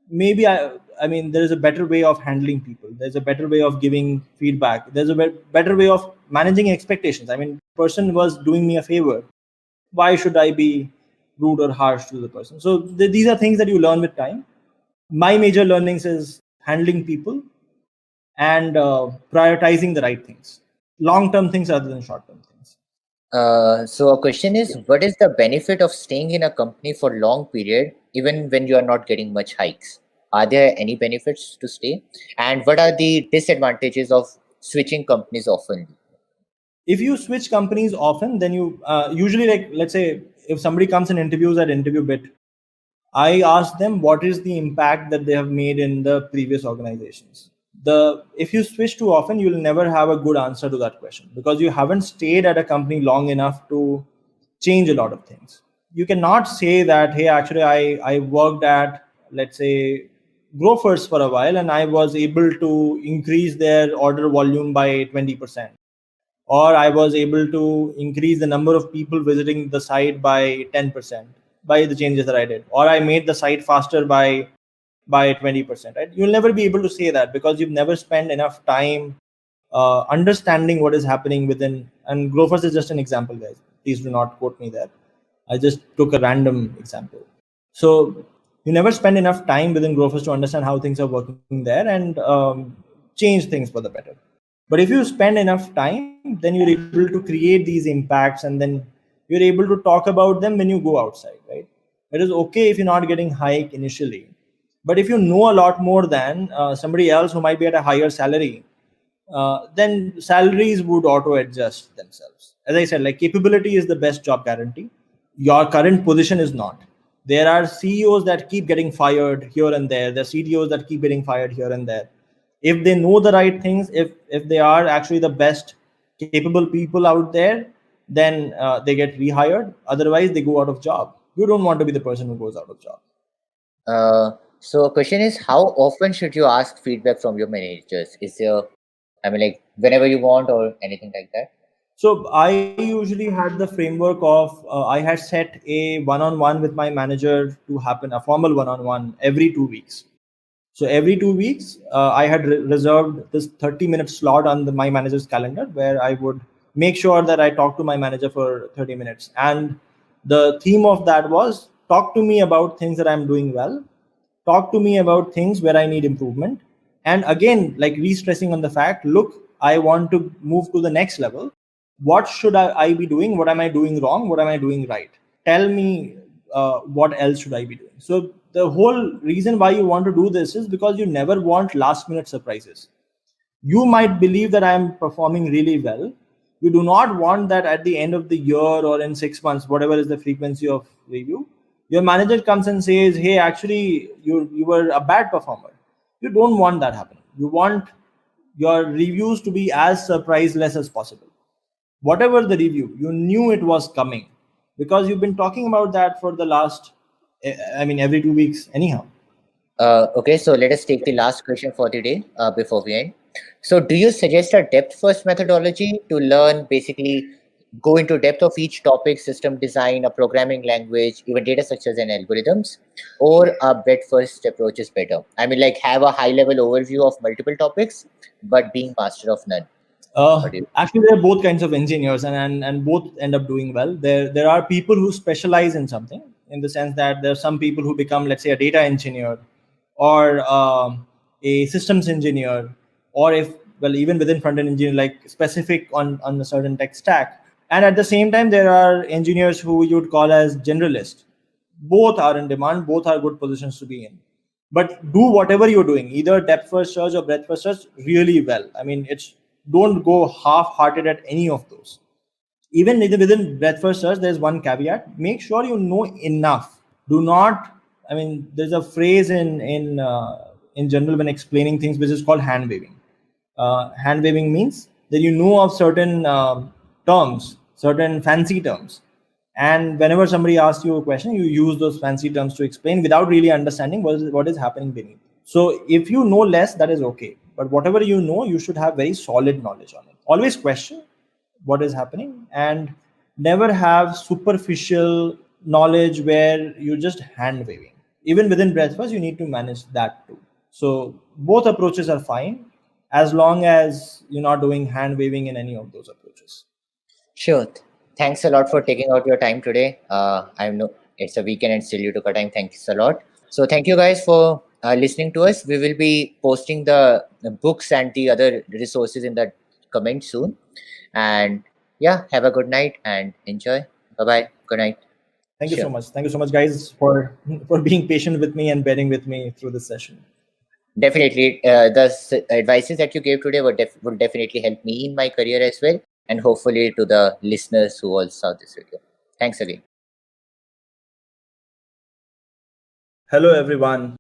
maybe I mean there is a better way of handling people. There's a better way of giving feedback. There's a better way of managing expectations. I mean, person was doing me a favor. Why should I be rude or harsh to the person? So these are things that you learn with time. My major learnings is handling people and prioritizing the right things, long term things rather than short term things. So a question is, what is the benefit of staying in a company for long period, even when you are not getting much hikes? Are there any benefits to stay? And what are the disadvantages of switching companies often? If you switch companies often, then you usually, like, let's say if somebody comes and interviews at interview bit, I ask them what is the impact that they have made in the previous organizations. The If you switch too often, you'll never have a good answer to that question because you haven't stayed at a company long enough to change a lot of things. You cannot say that, hey, actually I worked at, let's say, Grofers for a while and I was able to increase their order volume by 20%, or I was able to increase the number of people visiting the site by 10% by the changes that I did, or I made the site faster by 20%. Right? You'll never be able to say that because you've never spent enough time understanding what is happening within. And Grofers is just an example, guys. Please do not quote me there. I just took a random example. So you never spend enough time within Grofers to understand how things are working there and change things for the better. But if you spend enough time, then you're able to create these impacts and then you're able to talk about them when you go outside, right? It is okay if you're not getting hike initially. But if you know a lot more than somebody else who might be at a higher salary, then salaries would auto adjust themselves. As I said, like capability is the best job guarantee. Your current position is not. There are CEOs that keep getting fired here and there. There are CTOs that keep getting fired here and there. If they know the right things, if they are actually the best capable people out there, then they get rehired. Otherwise, they go out of job. You don't want to be the person who goes out of job. So a question is, how often should you ask feedback from your managers? Is there, I mean, like whenever you want or anything like that? So I usually had the framework of I had set a one-on-one with my manager to happen, a formal one-on-one every 2 weeks. So every 2 weeks, I had reserved this 30-minute slot on my manager's calendar where I would make sure that I talk to my manager for 30 minutes. And the theme of that was talk to me about things that I'm doing well, talk to me about things where I need improvement. And again, like re-stressing on the fact, look, I want to move to the next level. What should I be doing? What am I doing wrong? What am I doing right? Tell me what else should I be doing? So the whole reason why you want to do this is because you never want last minute surprises. You might believe that I am performing really well. You do not want that at the end of the year or in 6 months, whatever is the frequency of review, your manager comes and says, hey, actually you were a bad performer. You don't want that happening. You want your reviews to be as surpriseless as possible. Whatever the review, you knew it was coming because you've been talking about that for the last, I mean, every 2 weeks anyhow. Okay, so let us take the last question for the day before we end. So do you suggest a depth first methodology to learn, basically go into depth of each topic, system design, a programming language, even data structures and algorithms, or a breadth first approach is better? I mean, like have a high level overview of multiple topics, but being master of none. Actually, there are both kinds of engineers, and both end up doing well. There are people who specialize in something, in the sense that there are some people who become, let's say, a data engineer, or a systems engineer, or if, well, even within front end engineering, like specific on a certain tech stack. And at the same time, there are engineers who you would call as generalist. Both are in demand. Both are good positions to be in. but do whatever you're doing, either depth first search or breadth first search, really well. I mean, it's don't go half-hearted at any of those. Even within breadth first search, there's one caveat: make sure you know enough. Do not. I mean, there's a phrase in general when explaining things which is called hand waving. Hand waving means that you know of certain terms, certain fancy terms, and whenever somebody asks you a question, you use those fancy terms to explain without really understanding what is happening beneath. So if you know less, that is okay, but whatever you know, you should have very solid knowledge on it. Always question what is happening, and never have superficial knowledge where you're just hand waving. Even within breadth first, you need to manage that too. So both approaches are fine as long as you're not doing hand waving in any of those approaches. Sure. Thanks a lot for taking out your time today. I know it's a weekend and still you took a time. Thanks a lot. So thank you guys for listening to us. We will be posting the books and the other resources in the comments soon. And yeah, have a good night and enjoy. Bye bye. Good night. Thank you Sure. so much. Thank you so much, guys, for being patient with me and bearing with me through this session. Definitely, advices that you gave today will definitely help me in my career as well, and hopefully to the listeners who also saw this video. Thanks again. Hello, everyone.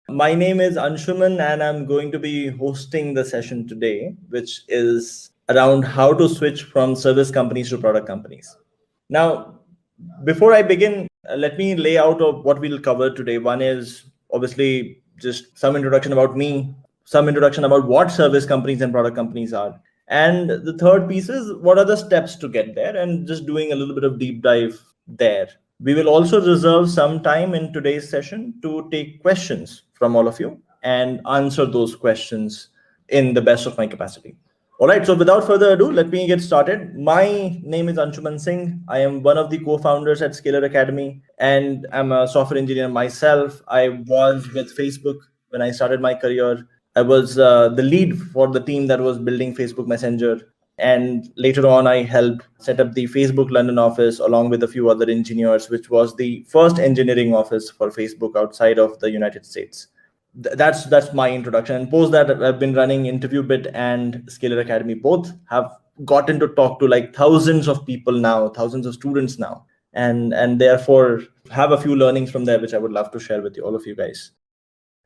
My name is Anshuman, and I'm going to be hosting the session today, which is around how to switch from service companies to product companies. Now, before I begin, let me lay out of what we'll cover today. One is obviously just some introduction about me, some introduction about what service companies and product companies are. And the third piece is what are the steps to get there, and just doing a little bit of deep dive there. We will also reserve some time in today's session to take questions from all of you and answer those questions in the best of my capacity. All right, so without further ado, let me get started. My name is Anshuman Singh. I am one of the co-founders at Scalar Academy, and I'm a software engineer myself. I was with Facebook when I started my career. I was the lead for the team that was building Facebook Messenger. And later on, I helped set up the Facebook London office along with a few other engineers, which was the first engineering office for Facebook outside of the United States. That's my introduction. And post that, I've been running InterviewBit and Scalar Academy. Both have gotten to talk to like thousands of people now, thousands of students now, and therefore have a few learnings from there, which I would love to share with all of you guys.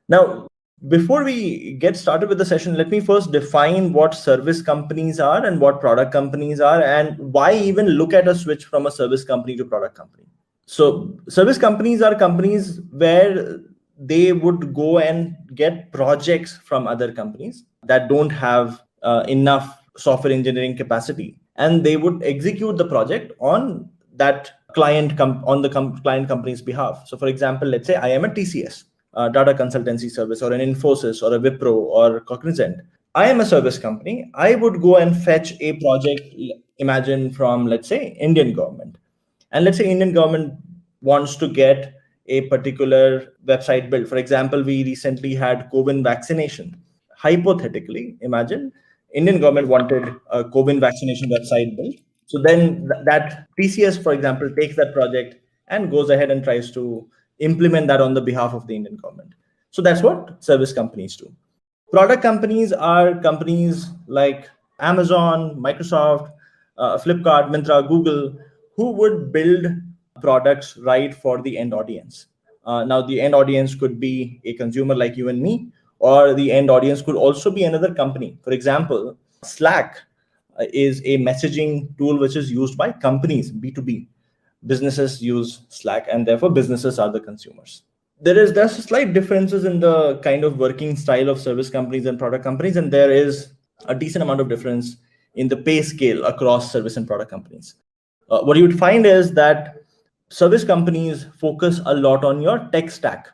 Now, before we get started with the session, let me first define what service companies are and what product companies are, and why even look at a switch from a service company to product company. So service companies are companies where they would go and get projects from other companies that don't have enough software engineering capacity, and they would execute the project on that client client company's behalf. So for example, let's say I am a TCS, data consultancy service, or an Infosys or a Wipro or Cognizant. I am a service company. I would go and fetch a project, imagine from, let's say, Indian government. And let's say Indian government wants to get a particular website built. For example, we recently had COVID vaccination. Hypothetically, imagine Indian government wanted a COVID vaccination website built. So then that TCS, for example, takes that project and goes ahead and tries to implement that on the behalf of the Indian government. So that's what service companies do. Product companies are companies like Amazon, Microsoft, Flipkart, Myntra, Google, who would build products right for the end audience. Now, the end audience could be a consumer like you and me, or the end audience could also be another company. For example, Slack is a messaging tool which is used by companies, B2B. Businesses use Slack, and therefore businesses are the consumers. There's slight differences in the kind of working style of service companies and product companies, and there is a decent amount of difference in the pay scale across service and product companies. What you would find is that service companies focus a lot on your tech stack.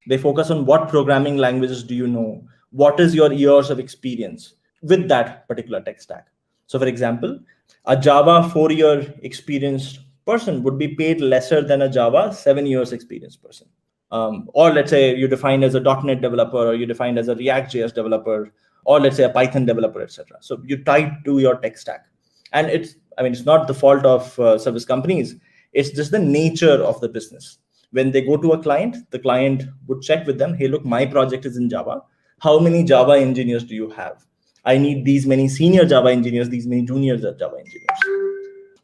They focus on what programming languages do you know, what is your years of experience with that particular tech stack. So for example, a Java 4-year experienced person would be paid lesser than a Java 7 years experienced person. Or let's say you defined as a .NET developer, or you defined as a React.js developer, or let's say a Python developer, etc. So you tie to your tech stack. And it's not the fault of service companies. It's just the nature of the business. when they go to a client, the client would check with them, hey, look, my project is in Java. How many Java engineers do you have? I need these many senior Java engineers, these many junior Java engineers.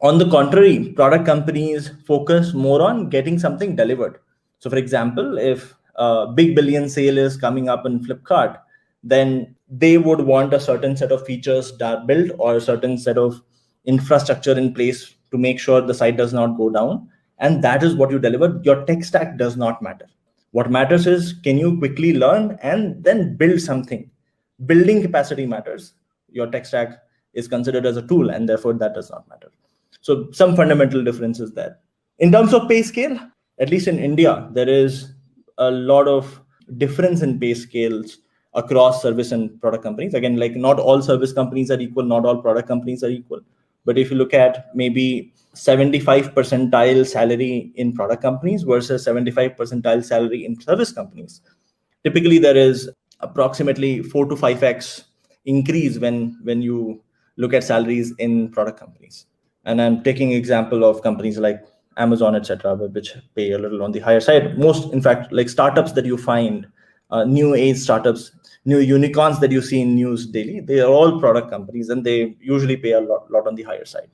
On the contrary, product companies focus more on getting something delivered. So, for example, if a big billion sale is coming up in Flipkart, then they would want a certain set of features that built or a certain set of infrastructure in place to make sure the site does not go down. And that is what you deliver. Your tech stack does not matter. What matters is, can you quickly learn and then build something? Building capacity matters. Your tech stack is considered as a tool, and therefore that does not matter. So some fundamental differences there. In terms of pay scale, at least in India, there is a lot of difference in pay scales across service and product companies. Again, like not all service companies are equal, not all product companies are equal. But if you look at maybe 75 percentile salary in product companies versus 75 percentile salary in service companies, typically there is approximately 4 to 5x increase when you look at salaries in product companies. And I'm taking example of companies like Amazon, etc., which pay a little on the higher side. Most, in fact, like startups that you find, new age startups, new unicorns that you see in news daily, they are all product companies, and they usually pay a lot on the higher side.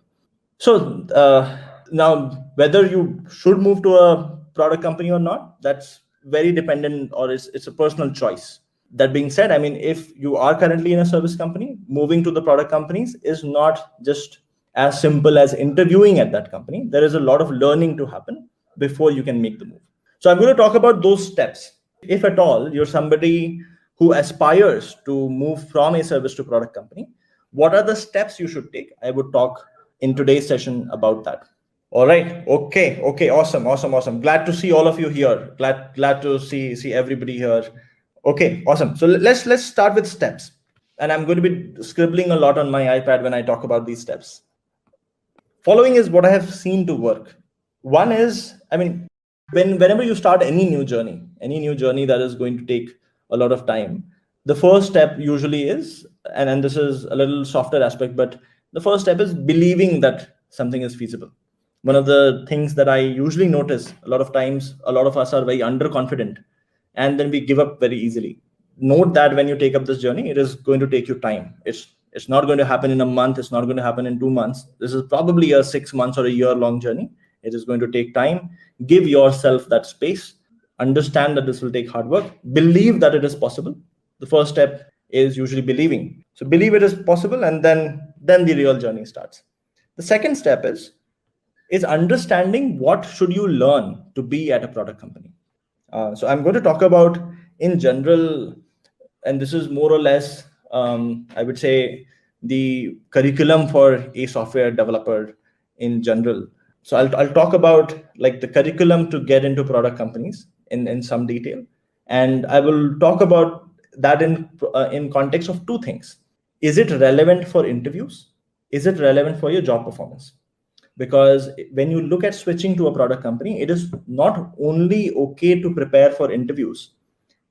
So now, whether you should move to a product company or not, that's very dependent, or it's a personal choice. That being said, I mean, if you are currently in a service company, moving to the product companies is not just as simple as interviewing at that company. There is a lot of learning to happen before you can make the move. So I'm going to talk about those steps. If at all you're somebody who aspires to move from a service to product company, what are the steps you should take? I would talk in today's session about that. All right. Okay. Awesome. Glad to see all of you here. Glad to see everybody here. Okay. Awesome. So let's start with steps. And I'm going to be scribbling a lot on my iPad when I talk about these steps. Following is what I have seen to work. One is, I mean, whenever you start any new journey that is going to take a lot of time, the first step usually is, and this is a little softer aspect, but the first step is believing that something is feasible. One of the things that I usually notice a lot of times, a lot of us are very underconfident, and then we give up very easily. Note that when you take up this journey, it is going to take you time. It's not going to happen in a month. It's not going to happen in 2 months. This is probably a 6 months or a year-long journey. It is going to take time. Give yourself that space. Understand that this will take hard work. Believe that it is possible. The first step is usually believing. So believe it is possible, and then the real journey starts. The second step is understanding what should you learn to be at a product company. So I'm going to talk about in general, and this is more or less, I would say, the curriculum for a software developer in general. So I'll talk about like the curriculum to get into product companies in some detail, and I will talk about that in context of two things. Is it relevant for interviews? Is it relevant for your job performance? Because when you look at switching to a product company, it is not only okay to prepare for interviews.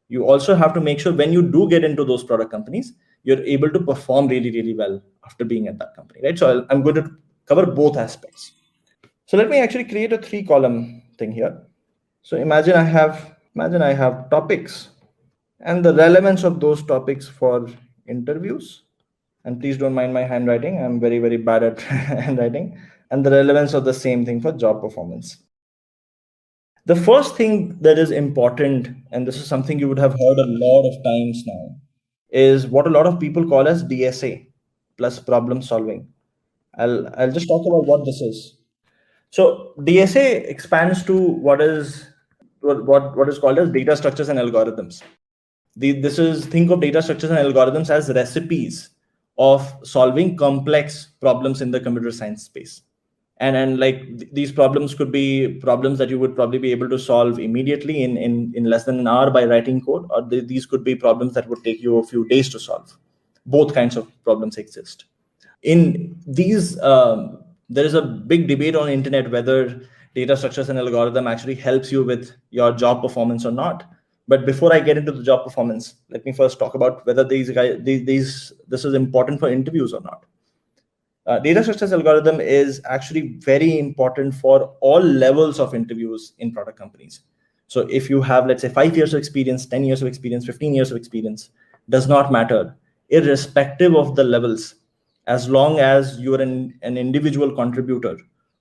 You also have to make sure when you do get into those product companies, you're able to perform really, really well after being at that company, right? So I'm going to cover both aspects. So let me actually create a 3-column thing here. So imagine I have topics and the relevance of those topics for interviews. And please don't mind my handwriting. I'm very, very bad at handwriting. And the relevance of the same thing for job performance. The first thing that is important, and this is something you would have heard a lot of times now, is what a lot of people call as DSA plus problem solving. I'll just talk about what this is. So DSA expands to what is called as data structures and algorithms. Think of data structures and algorithms as recipes of solving complex problems in the computer science space. And like these problems could be problems that you would probably be able to solve immediately in less than an hour by writing code, or these could be problems that would take you a few days to solve. Both kinds of problems exist. In these, there is a big debate on the internet whether data structures and algorithm actually helps you with your job performance or not. But before I get into the job performance, let me first talk about whether this is important for interviews or not. Data structures algorithm is actually very important for all levels of interviews in product companies. So if you have, let's say, 5 years of experience, 10 years of experience, 15 years of experience, does not matter, irrespective of the levels, as long as you're an individual contributor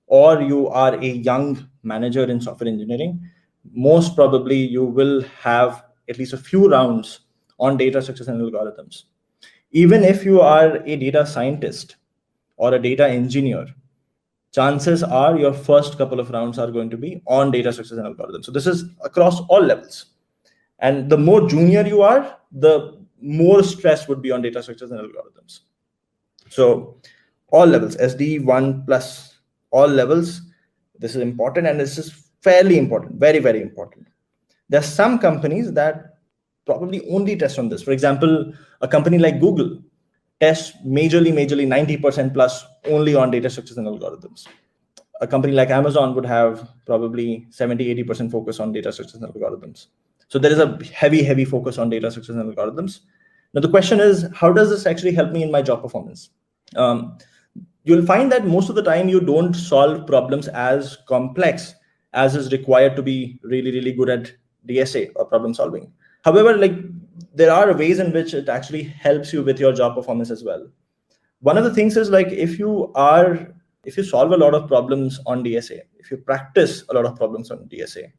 or you are a young manager in software engineering, most probably you will have at least a few rounds on data structures and algorithms. Even if you are a data scientist or a data engineer, chances are your first couple of rounds are going to be on data structures and algorithms. So this is across all levels. And the more junior you are, the more stress would be on data structures and algorithms. So all levels, SD1 plus all levels, this is important, and this is fairly important, very, very important. There are some companies that probably only test on this. For example, a company like Google tests majorly 90% plus only on data structures and algorithms. A company like Amazon would have probably 70-80% focus on data structures and algorithms. So there is a heavy focus on data structures and algorithms. Now the question is, how does this actually help me in my job performance? You'll find that most of the time you don't solve problems as complex as is required to be really good at DSA or problem solving. However, like, there are ways in which it actually helps you with your job performance as well. One of the things is, like, if you solve a lot of problems on DSA, if you practice a lot of problems on DSA,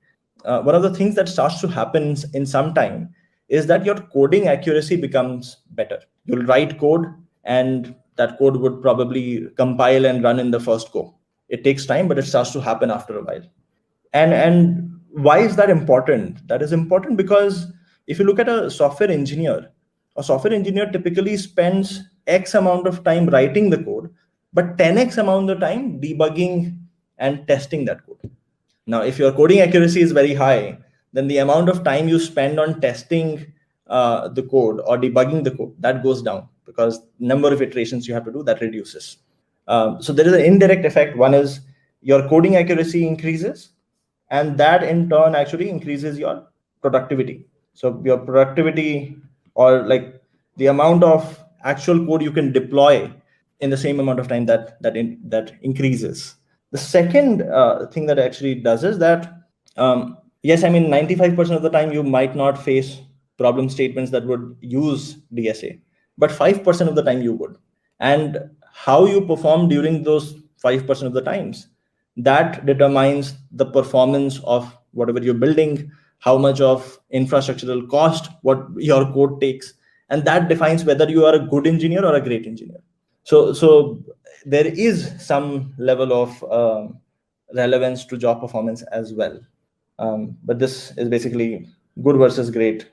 one of the things that starts to happen in some time is that your coding accuracy becomes better. You'll write code, and that code would probably compile and run in the first go. It takes time, but it starts to happen after a while. And why is that important? That is important because if you look at a software engineer typically spends X amount of time writing the code, but 10x amount of time debugging and testing that code. Now, if your coding accuracy is very high, then the amount of time you spend on testing the code or debugging the code, that goes down, because number of iterations you have to do, that reduces. So there is an indirect effect. One is your coding accuracy increases, and that in turn actually increases your productivity. So your productivity, or like the amount of actual code you can deploy in the same amount of time, that increases. The second thing that actually does is that, yes, I mean, 95% of the time you might not face problem statements that would use DSA, but 5% of the time you would. And how you perform during those 5% of the times, that determines the performance of whatever you're building, how much of infrastructural cost what your code takes, and that defines whether you are a good engineer or a great engineer. So there is some level of relevance to job performance as well. But this is basically good versus great.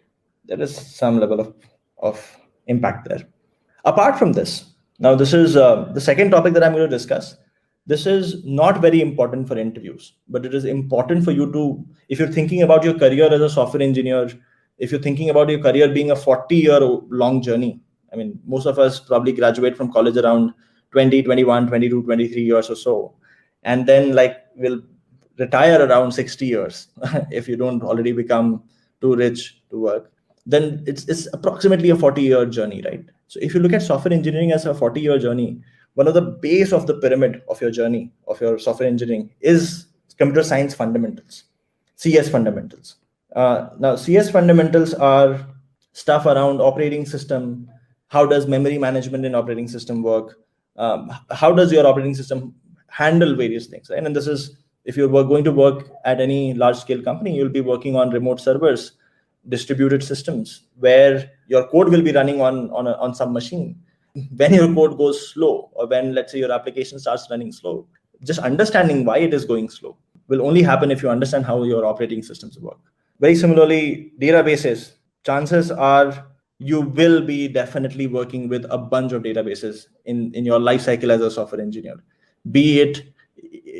There is some level of impact there. Apart from this, now this is the second topic that I'm going to discuss. This is not very important for interviews, but it is important for you to, if you're thinking about your career as a software engineer, if you're thinking about your career being a 40-year-long journey. I mean, most of us probably graduate from college around 20, 21, 22, 23 years or so. And then, like, we'll retire around 60 years if you don't already become too rich to work. Then it's approximately a 40-year journey, right? So if you look at software engineering as a 40-year journey, one of the base of the pyramid of your journey of your software engineering is computer science fundamentals, CS fundamentals. Now, CS fundamentals are stuff around operating system. How does memory management in operating system work? How does your operating system handle various things, right? And this is, if you're going to work at any large scale company, you'll be working on remote servers, distributed systems, where your code will be running on some machine. When your code goes slow, or when, let's say, your application starts running slow, just understanding why it is going slow will only happen if you understand how your operating systems work. Very similarly, databases, chances are you will be definitely working with a bunch of databases in your life cycle as a software engineer. Be it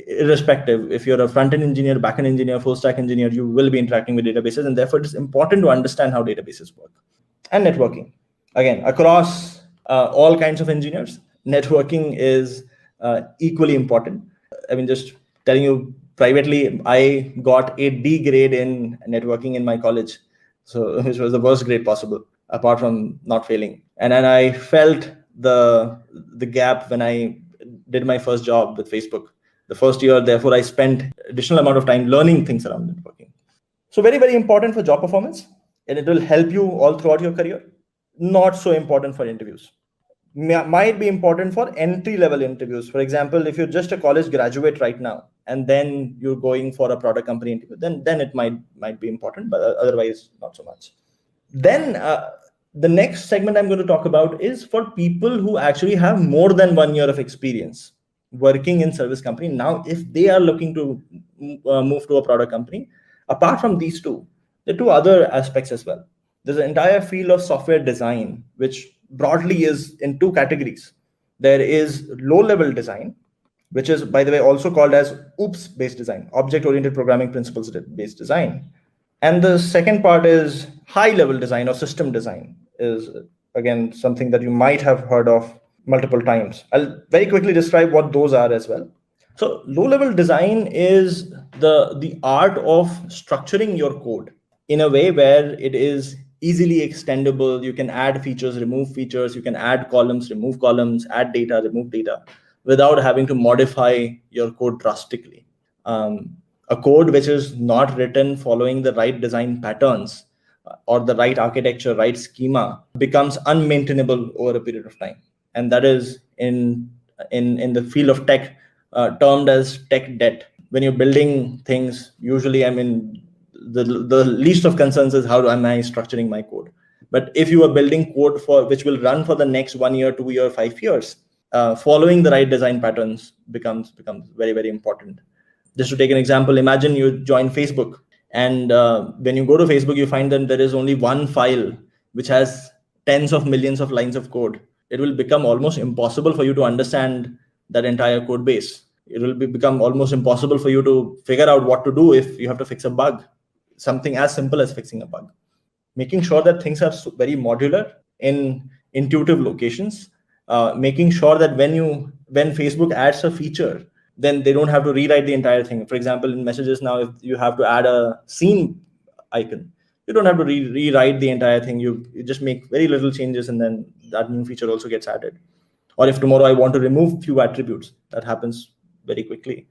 irrespective, if you're a front-end engineer, back-end engineer, full-stack engineer, you will be interacting with databases, and therefore it's important to understand how databases work. And networking, again, across all kinds of engineers, networking is equally important. I mean, just telling you privately, I got a D grade in networking in my college, so which was the worst grade possible, apart from not failing. And then I felt the gap when I did my first job with Facebook. The first year, therefore, I spent additional amount of time learning things around networking. So very, very important for job performance, and it will help you all throughout your career. Not so important for interviews. Might be important for entry level interviews. For example, if you're just a college graduate right now and then you're going for a product company interview, then it might be important, but otherwise not so much. Then the next segment I'm going to talk about is for people who actually have more than 1 year of experience working in service company. Now, if they are looking to move to a product company, apart from these two, there are two other aspects as well. There's an entire field of software design, which broadly is in two categories. There is low level design, which is, by the way, also called as OOPS based design, object oriented programming principles based design. And the second part is high level design or system design, is again something that you might have heard of multiple times. I'll very quickly describe what those are as well. So low level design is the art of structuring your code in a way where it is easily extendable. You can add features, remove features, you can add columns, remove columns, add data, remove data, without having to modify your code drastically. A code which is not written following the right design patterns or the right architecture, right schema, becomes unmaintainable over a period of time. And that is in the field of tech termed as tech debt. When you're building things, usually, I mean, the least of concerns is how am I structuring my code. But if you are building code for which will run for the next 1 year, 2 year, 5 years, following the right design patterns becomes very, very important. Just to take an example, imagine you join Facebook, and when you go to Facebook, you find that there is only one file which has tens of millions of lines of code. It will become almost impossible for you to understand that entire code base. It will become almost impossible for you to figure out what to do if you have to fix a bug, something as simple as fixing a bug. Making sure that things are very modular in intuitive locations, making sure that when Facebook adds a feature, then they don't have to rewrite the entire thing. For example, in messages now, if you have to add a scene icon, you don't have to rewrite the entire thing. You just make very little changes, and then that new feature also gets added. Or if tomorrow I want to remove few attributes, that happens very quickly.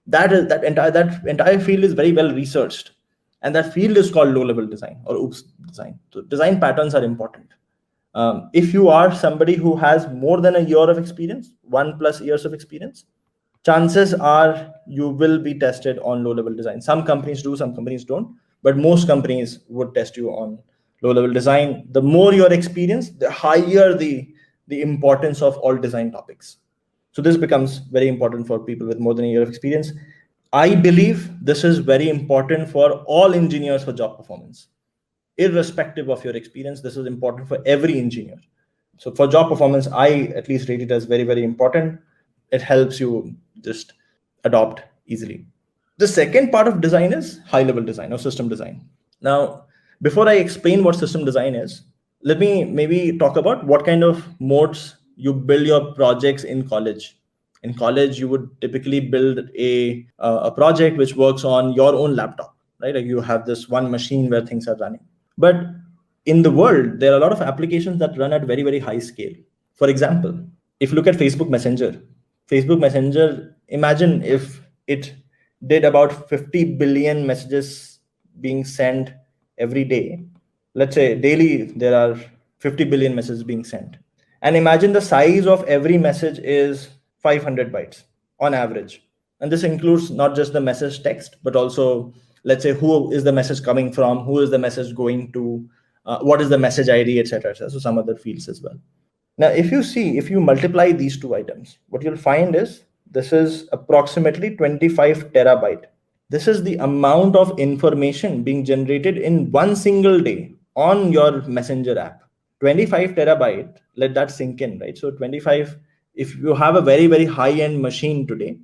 That entire field is very well researched, and that field is called low level design or OOPS design. So design patterns are important. If you are somebody who has more than a year of experience, 1+ years of experience, chances are you will be tested on low level design. Some companies do, some companies don't, but most companies would test you on low level design. The more your experience, the higher the importance of all design topics. So this becomes very important for people with more than a year of experience. I believe this is very important for all engineers for job performance. Irrespective of your experience, this is important for every engineer. So for job performance, I at least rate it as very, very important. It helps you just adopt easily. The second part of design is high level design or system design. Now, before I explain what system design is, let me maybe talk about what kind of modes you build your projects in college. In college, you would typically build a project which works on your own laptop, right? Like you have this one machine where things are running. But in the world, there are a lot of applications that run at very, very high scale. For example, if you look at Facebook Messenger, imagine if it did about 50 billion messages being sent every day. Let's say daily there are 50 billion messages being sent. And imagine the size of every message is 500 bytes on average. And this includes not just the message text, but also, let's say, who is the message coming from, who is the message going to, what is the message ID, etc. So some other fields as well. Now, if you multiply these two items, what you'll find is this is approximately 25 terabyte. This is the amount of information being generated in one single day on your Messenger app. 25 terabyte, let that sink in, right? So 25, if you have a very, very high-end machine today,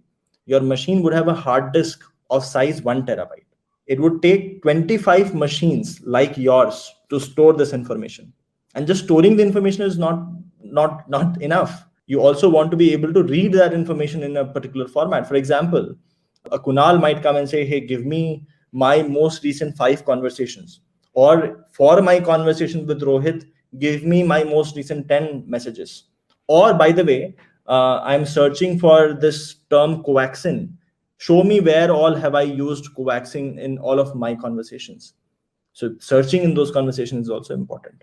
your machine would have a hard disk of size 1 terabyte. It would take 25 machines like yours to store this information. And just storing the information is not enough. You also want to be able to read that information in a particular format. For example, a Kunal might come and say, hey, give me my most recent 5 conversations. Or for my conversation with Rohit, give me my most recent 10 messages. Or by the way, I'm searching for this term coaxin. show me where all have I used coaxing in all of my conversations. So searching in those conversations is also important.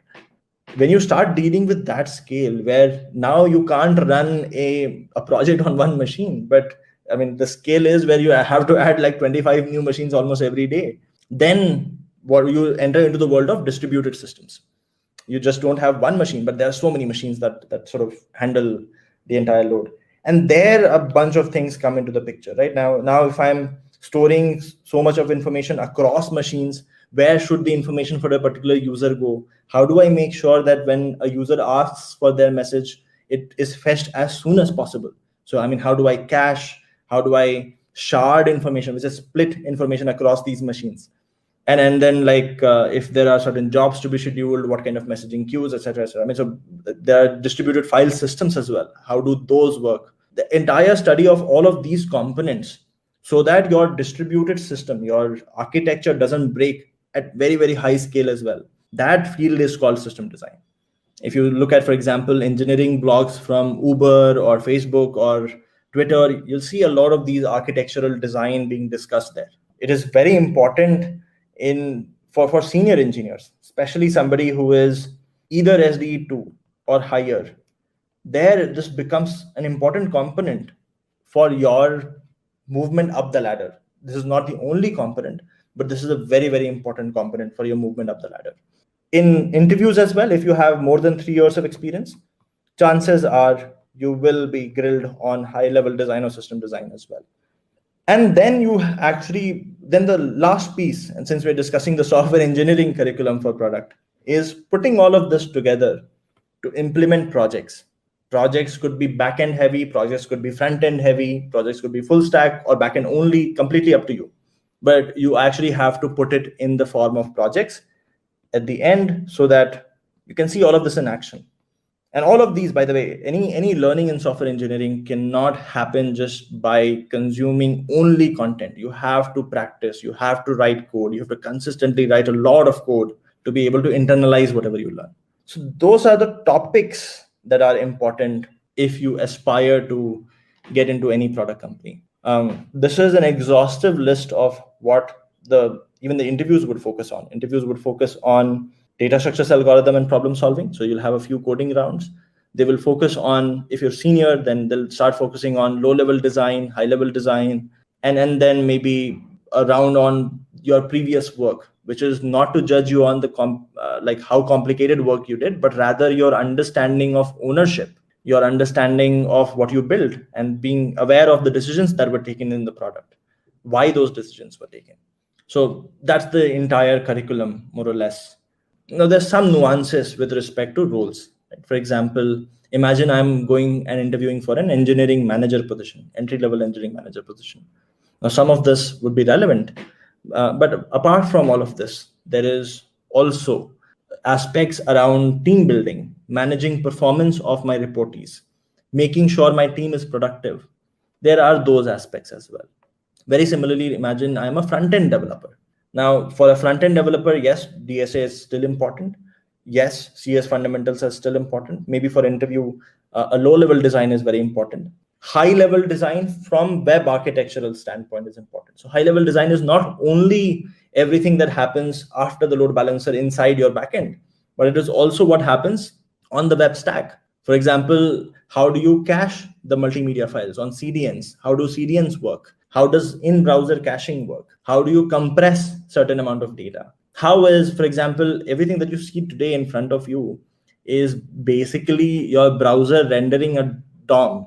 When you start dealing with that scale, where now you can't run a project on one machine, but I mean, the scale is where you have to add like 25 new machines almost every day, then what you enter into the world of distributed systems. You just don't have one machine, but there are so many machines that sort of handle the entire load. And there a bunch of things come into the picture. Right now if I'm storing so much of information across machines, where should the information for a particular user go? How do I make sure that when a user asks for their message, it is fetched as soon as possible? So I mean, how do I cache, how do I shard information, which is split information across these machines? And then like if there are certain jobs to be scheduled, what kind of messaging queues, etc., etc. I mean, so there are distributed file systems as well. How do those work? The entire study of all of these components, so that your distributed system, your architecture doesn't break at very, very high scale as well. That field is called system design. If you look at, for example, engineering blogs from Uber or Facebook or Twitter, you'll see a lot of these architectural design being discussed there. It is very important for senior engineers, especially somebody who is either SDE2 or higher. There, this becomes an important component for your movement up the ladder. This is not the only component, but this is a very, very important component for your movement up the ladder. In interviews as well, if you have more than 3 years of experience, chances are you will be grilled on high-level design or system design as well. And then then the last piece, and since we're discussing the software engineering curriculum for product, is putting all of this together to implement projects. Projects could be back-end heavy, projects could be front-end heavy, projects could be full stack or back-end only, completely up to you. But you actually have to put it in the form of projects at the end so that you can see all of this in action. And all of these, by the way, any learning in software engineering cannot happen just by consuming only content. You have to practice, you have to write code, you have to consistently write a lot of code to be able to internalize whatever you learn. So those are the topics that are important if you aspire to get into any product company. This is an exhaustive list of what even the interviews would focus on. Interviews would focus on data structures, algorithm, and problem solving. So you'll have a few coding rounds. They will focus on, if you're senior, then they'll start focusing on low-level design, high-level design, and then maybe a round on your previous work, which is not to judge you on like how complicated work you did, but rather your understanding of ownership, your understanding of what you built, and being aware of the decisions that were taken in the product, why those decisions were taken. So that's the entire curriculum, more or less. Now, there's some nuances with respect to roles. Right? For example, imagine I'm going and interviewing for an engineering manager position, entry-level engineering manager position. Now, some of this would be relevant, but apart from all of this, there is also aspects around team building, managing performance of my reportees, making sure my team is productive. There are those aspects as well. Very similarly, imagine I'm a front-end developer. Now, for a front-end developer, yes, DSA is still important. Yes, CS fundamentals are still important. Maybe for interview, a low-level design is very important. High-level design from web architectural standpoint is important. So high-level design is not only everything that happens after the load balancer inside your backend, but it is also what happens on the web stack. For example, how do you cache the multimedia files on CDNs? How do CDNs work? How does in-browser caching work? How do you compress certain amount of data? How is, for example, everything that you see today in front of you is basically your browser rendering a DOM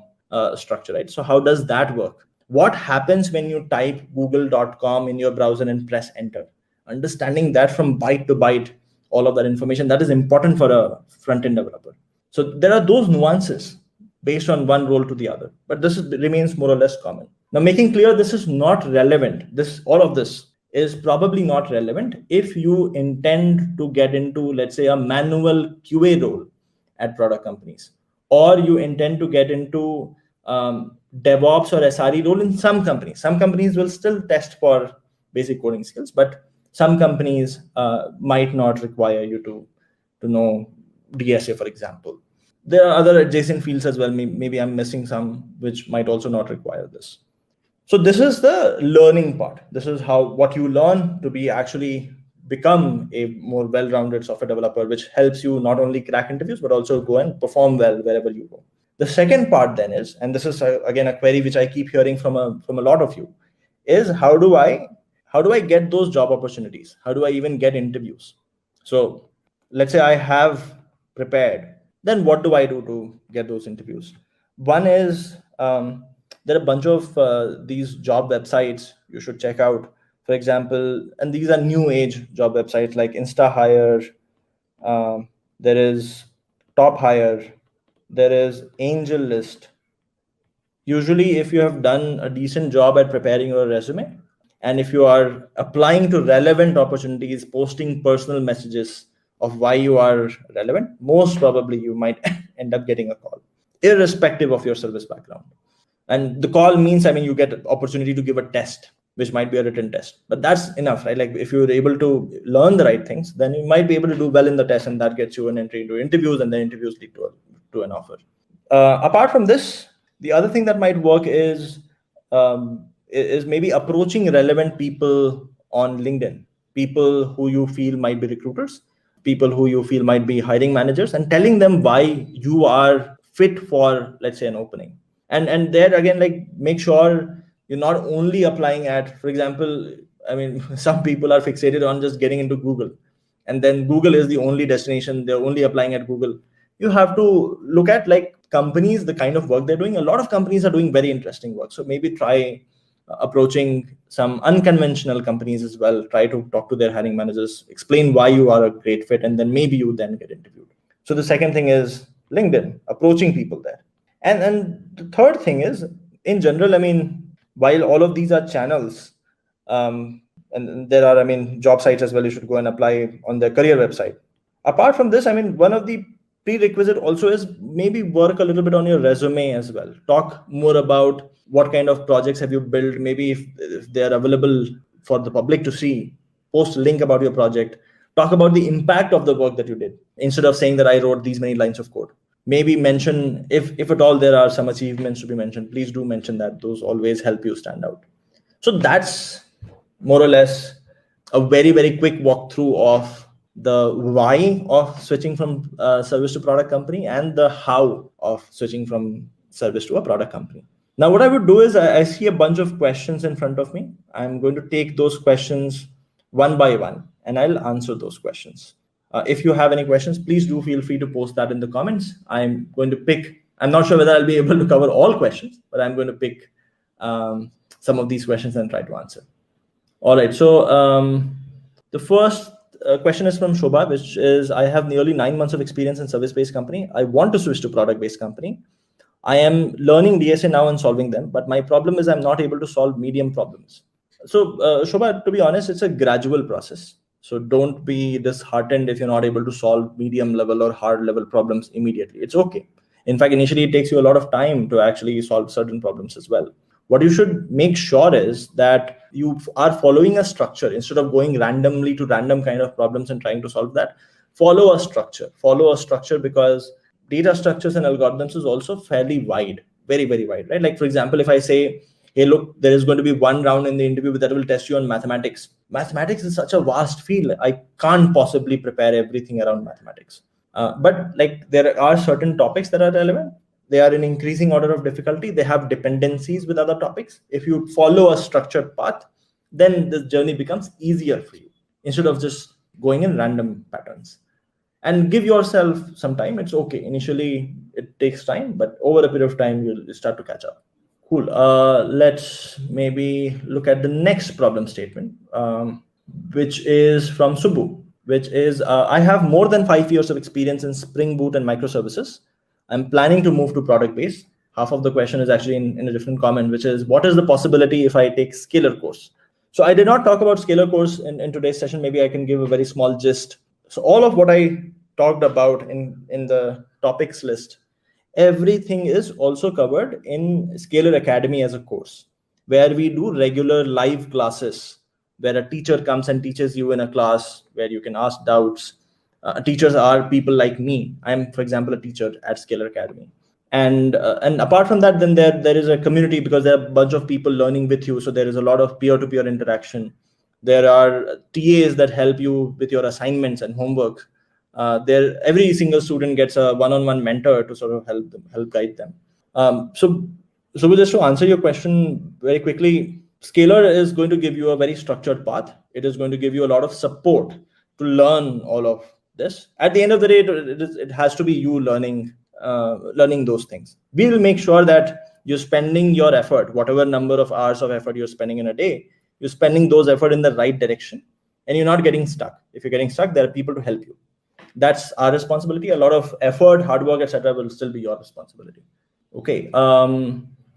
structure, right? So how does that work? What happens when you type google.com in your browser and press enter? Understanding that from byte to byte, all of that information, that is important for a front-end developer. So there are those nuances based on one role to the other, but this remains more or less common. Now, making clear this is not relevant, all of this is probably not relevant if you intend to get into, let's say, a manual QA role at product companies, or you intend to get into DevOps or SRE role in some companies. Some companies will still test for basic coding skills, but some companies might not require you to know DSA, for example. There are other adjacent fields as well. Maybe I'm missing some which might also not require this. So this is the learning part. This is how what you learn to be actually become a more well-rounded software developer, which helps you not only crack interviews but also go and perform well wherever you go. The second part then is, and this is again a query which I keep hearing from a lot of you, is how do I get those job opportunities? How do I even get interviews? So let's say I have prepared, then what do I do to get those interviews? One is, there are a bunch of these job websites you should check out. For example, and these are new age job websites like InstaHire, there is Top Hire, there is Angel List. Usually, if you have done a decent job at preparing your resume, and if you are applying to relevant opportunities, posting personal messages of why you are relevant, most probably you might end up getting a call, irrespective of your service background. And the call means, I mean, you get opportunity to give a test, which might be a written test, but that's enough, right? Like if you're able to learn the right things, then you might be able to do well in the test, and that gets you an entry into interviews, and then interviews lead to an offer. Apart from this, the other thing that might work is maybe approaching relevant people on LinkedIn, people who you feel might be recruiters, people who you feel might be hiring managers, and telling them why you are fit for, let's say, an opening. And there again, like, make sure you're not only applying at, for example, I mean, some people are fixated on just getting into Google, and then Google is the only destination, they're only applying at Google. You have to look at, like, companies, the kind of work they're doing. A lot of companies are doing very interesting work, so maybe try approaching some unconventional companies as well. Try to talk to their hiring managers, explain why you are a great fit, and then maybe you then get interviewed. So the second thing is LinkedIn, approaching people there. And the third thing is, in general, I mean, while all of these are channels, and there are, I mean, job sites as well, you should go and apply on their career website. Apart from this, I mean, one of the prerequisite also is maybe work a little bit on your resume as well. Talk more about what kind of projects have you built. Maybe if they are available for the public to see, post a link about your project. Talk about the impact of the work that you did, instead of saying that I wrote these many lines of code. Maybe mention, if at all there are some achievements to be mentioned, please do mention that. Those always help you stand out. So that's more or less a very, very quick walkthrough of the why of switching from service to product company, and the how of switching from service to a product company. Now, what I would do is, I see a bunch of questions in front of me. I'm going to take those questions one by one, and I'll answer those questions. If you have any questions, please do feel free to post that in the comments. I'm going to pick, I'm not sure whether I'll be able to cover all questions, but I'm going to pick some of these questions and try to answer. All right. So the first question is from Shobha, which is, I have nearly 9 months of experience in service-based company. I want to switch to product-based company. I am learning DSA now and solving them, but my problem is I'm not able to solve medium problems. So Shobha, to be honest, it's a gradual process. So don't be disheartened if you're not able to solve medium level or hard level problems immediately. It's okay. In fact, initially it takes you a lot of time to actually solve certain problems as well. What you should make sure is that you are following a structure instead of going randomly to random kind of problems and trying to solve that. Follow a structure, because data structures and algorithms is also fairly wide, very, very wide, right? Like, for example, if I say, hey, look, there is going to be one round in the interview that will test you on mathematics. Mathematics is such a vast field. I can't possibly prepare everything around mathematics. But like, there are certain topics that are relevant. They are in increasing order of difficulty. They have dependencies with other topics. If you follow a structured path, then the journey becomes easier for you, instead of just going in random patterns. And give yourself some time. It's okay. Initially, it takes time, but over a period of time, you'll start to catch up. Cool. Let's maybe look at the next problem statement, which is from Subbu, which is, I have more than 5 years of experience in Spring Boot and microservices. I'm planning to move to product based. Half of the question is actually in a different comment, which is, what is the possibility if I take Scalar course? So I did not talk about Scalar course in today's session. Maybe I can give a very small gist. So all of what I talked about in the topics list, everything is also covered in Scalar Academy as a course, where we do regular live classes, where a teacher comes and teaches you in a class where you can ask doubts. Teachers are people like me. I'm, for example, a teacher at Scalar Academy. And apart from that, then there is a community, because there are a bunch of people learning with you. So there is a lot of peer-to-peer interaction. There are TAs that help you with your assignments and homework. Every single student gets a one-on-one mentor to sort of help guide them. So just to answer your question very quickly, Scalar is going to give you a very structured path. It is going to give you a lot of support to learn all of this. At the end of the day, it has to be you learning those things. We will make sure that you're spending your effort, whatever number of hours of effort you're spending in a day, you're spending those effort in the right direction, and you're not getting stuck. If you're getting stuck, there are people to help you. That's our responsibility. A lot of effort, hard work, etc., will still be your responsibility. Okay,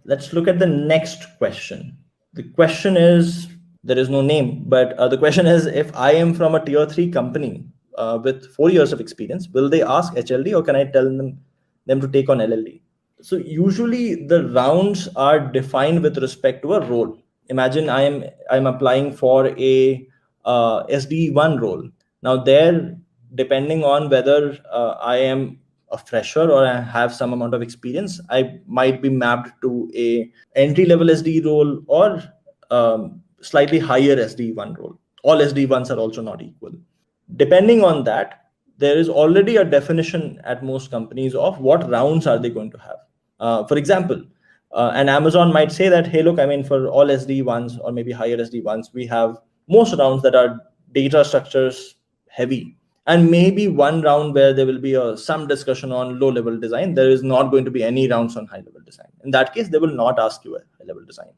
let's look at the next question. The question is, there is no name, but the question is, if I am from a tier 3 company with 4 years of experience, will they ask HLD, or can I tell them to take on LLD? So usually the rounds are defined with respect to a role. Imagine I'm applying for a SD1 role. Now there, depending on whether I am a fresher or I have some amount of experience, I might be mapped to a entry-level SD role or slightly higher SD1 role. All SD1s are also not equal. Depending on that, there is already a definition at most companies of what rounds are they going to have. For example, an Amazon might say that, hey, look, I mean, for all SD1s or maybe higher SD1s, we have most rounds that are data structures heavy, and maybe one round where there will be some discussion on low level design. There is not going to be any rounds on high level design. In that case, they will not ask you a high level design.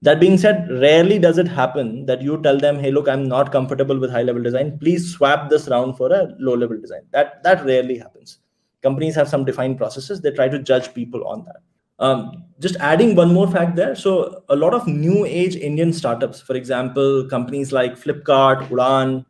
That being said, rarely does it happen that you tell them, hey, look, I'm not comfortable with high level design. Please swap this round for a low level design. That rarely happens. Companies have some defined processes. They try to judge people on that. Just adding one more fact there. So a lot of new age Indian startups, for example, companies like Flipkart, Udaan,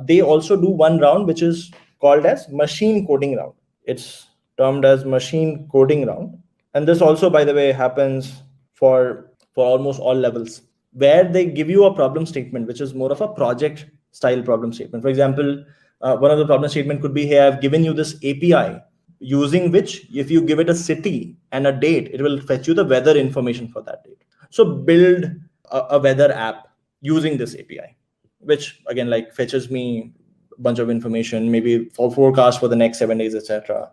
they also do one round, which is called as machine coding round. It's termed as machine coding round. And this also, by the way, happens for almost all levels, where they give you a problem statement, which is more of a project style problem statement. For example, one of the problem statement could be, hey, I've given you this API, using which if you give it a city and a date, it will fetch you the weather information for that date. So build a weather app using this API, which again, like, fetches me a bunch of information, maybe for forecast for the next 7 days, etc.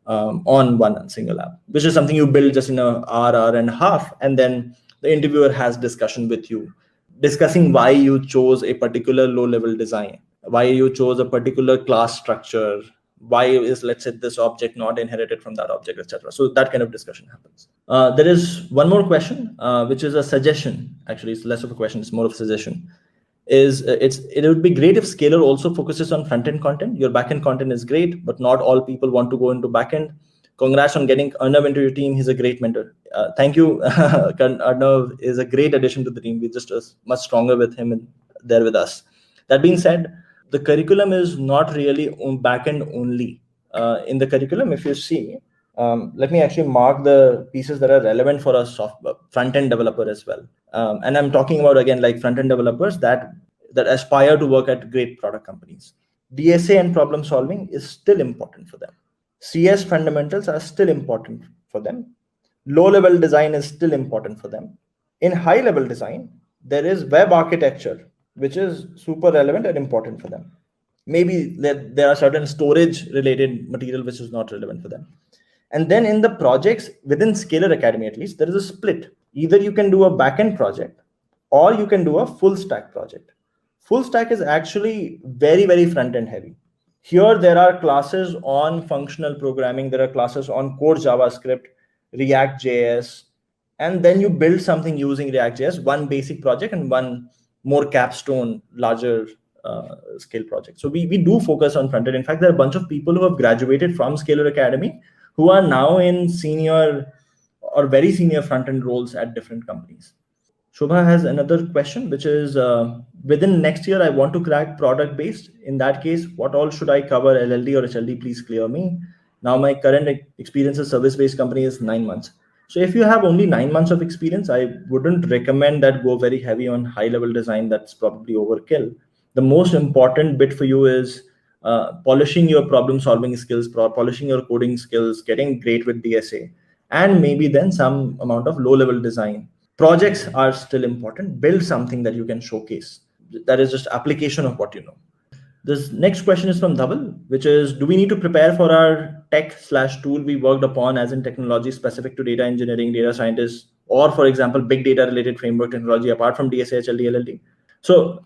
On one single app, which is something you build just in an hour and a half. And then the interviewer has discussion with you, discussing why you chose a particular low level design, why you chose a particular class structure, why is, let's say, this object not inherited from that object, etc. So that kind of discussion happens. There is one more question, which is a suggestion. Actually, it's less of a question, it's more of a suggestion. It would be great if Scalar also focuses on front-end content. Your back-end content is great, but not all people want to go into back-end. Congrats on getting Arnav into your team. He's a great mentor. Thank you. Arnav is a great addition to the team. We're just much stronger with him there with us. That being said, the curriculum is not really back-end only. In the curriculum, if you see, let me actually mark the pieces that are relevant for a front-end developer as well. And I'm talking about, again, like front-end developers that aspire to work at great product companies. DSA and problem solving is still important for them. CS fundamentals are still important for them. Low-level design is still important for them. In high-level design, there is web architecture, which is super relevant and important for them. Maybe there are certain storage-related material which is not relevant for them. And then in the projects within Scalar Academy, at least, there is a split. Either you can do a backend project or you can do a full stack project. Full stack is actually very, very front-end heavy. Here, there are classes on functional programming. There are classes on core JavaScript, React.js, and then you build something using React.js, one basic project and one more capstone, larger scale project. So we do focus on front-end. In fact, there are a bunch of people who have graduated from Scalar Academy who are now in senior or very senior front-end roles at different companies. Shobha has another question, which is, within next year, I want to crack product-based. In that case, what all should I cover, LLD or HLD? Please clear me. Now, my current experience as service-based company is 9 months. So if you have only 9 months of experience, I wouldn't recommend that go very heavy on high-level design. That's probably overkill. The most important bit for you is polishing your problem-solving skills, polishing your coding skills, getting great with DSA. and maybe then some amount of low level design. Projects are still important. Build something that you can showcase. That is just application of what you know. This next question is from Dhaval, which is, do we need to prepare for our tech/tool we worked upon, as in technology specific to data engineering, data scientists, or for example, big data related framework technology apart from DSA, HLD, LLD? So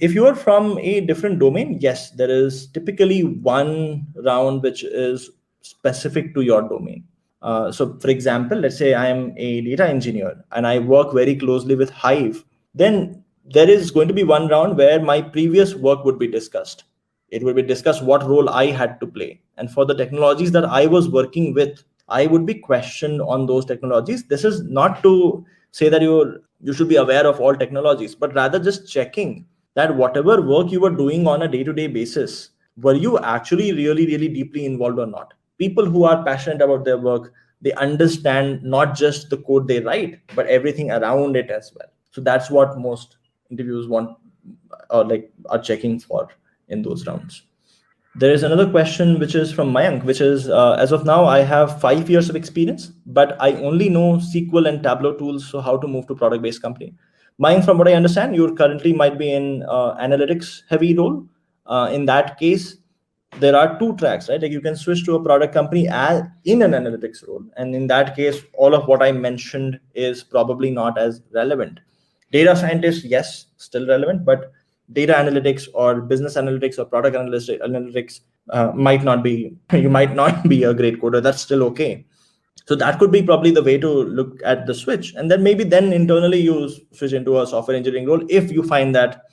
if you are from a different domain, yes, there is typically one round which is specific to your domain. So for example, let's say I am a data engineer and I work very closely with Hive, then there is going to be one round where my previous work would be discussed. It would be discussed what role I had to play. And for the technologies that I was working with, I would be questioned on those technologies. This is not to say that you should be aware of all technologies, but rather just checking that whatever work you were doing on a day-to-day basis, were you actually really, really deeply involved or not? People who are passionate about their work, they understand not just the code they write, but everything around it as well. So that's what most interviews want, or like are checking for in those rounds. There is another question which is from Mayank, which is, as of now, I have 5 years of experience, but I only know SQL and Tableau tools. So how to move to product-based company? Mayank, from what I understand, you currently might be in analytics heavy role. In that case, there are two tracks, right? Like you can switch to a product company as in an analytics role. And in that case, all of what I mentioned is probably not as relevant. Data scientist, yes, still relevant, but data analytics or business analytics or product analytics might not be, you might not be a great coder. That's still okay. So that could be probably the way to look at the switch. And then maybe then internally you switch into a software engineering role if you find that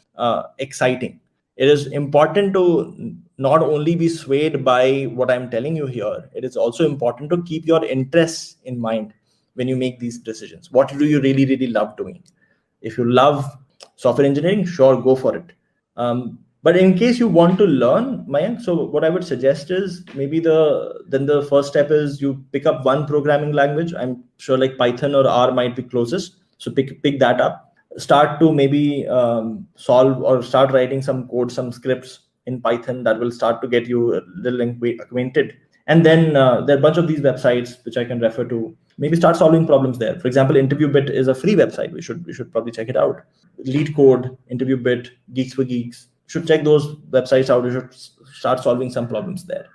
exciting. It is important to not only be swayed by what I'm telling you here, it is also important to keep your interests in mind when you make these decisions. What do you really, really love doing? If you love software engineering, sure, go for it. But in case you want to learn, Mayank, so what I would suggest is maybe the first step is you pick up one programming language. I'm sure like Python or R might be closest. So pick that up. Start to maybe solve or start writing some code, some scripts in Python that will start to get you a little acquainted. And then there are a bunch of these websites which I can refer to. Maybe start solving problems there. For example, InterviewBit is a free website. We should probably check it out. LeetCode, InterviewBit, Geeks for Geeks. Should check those websites out. You should start solving some problems there.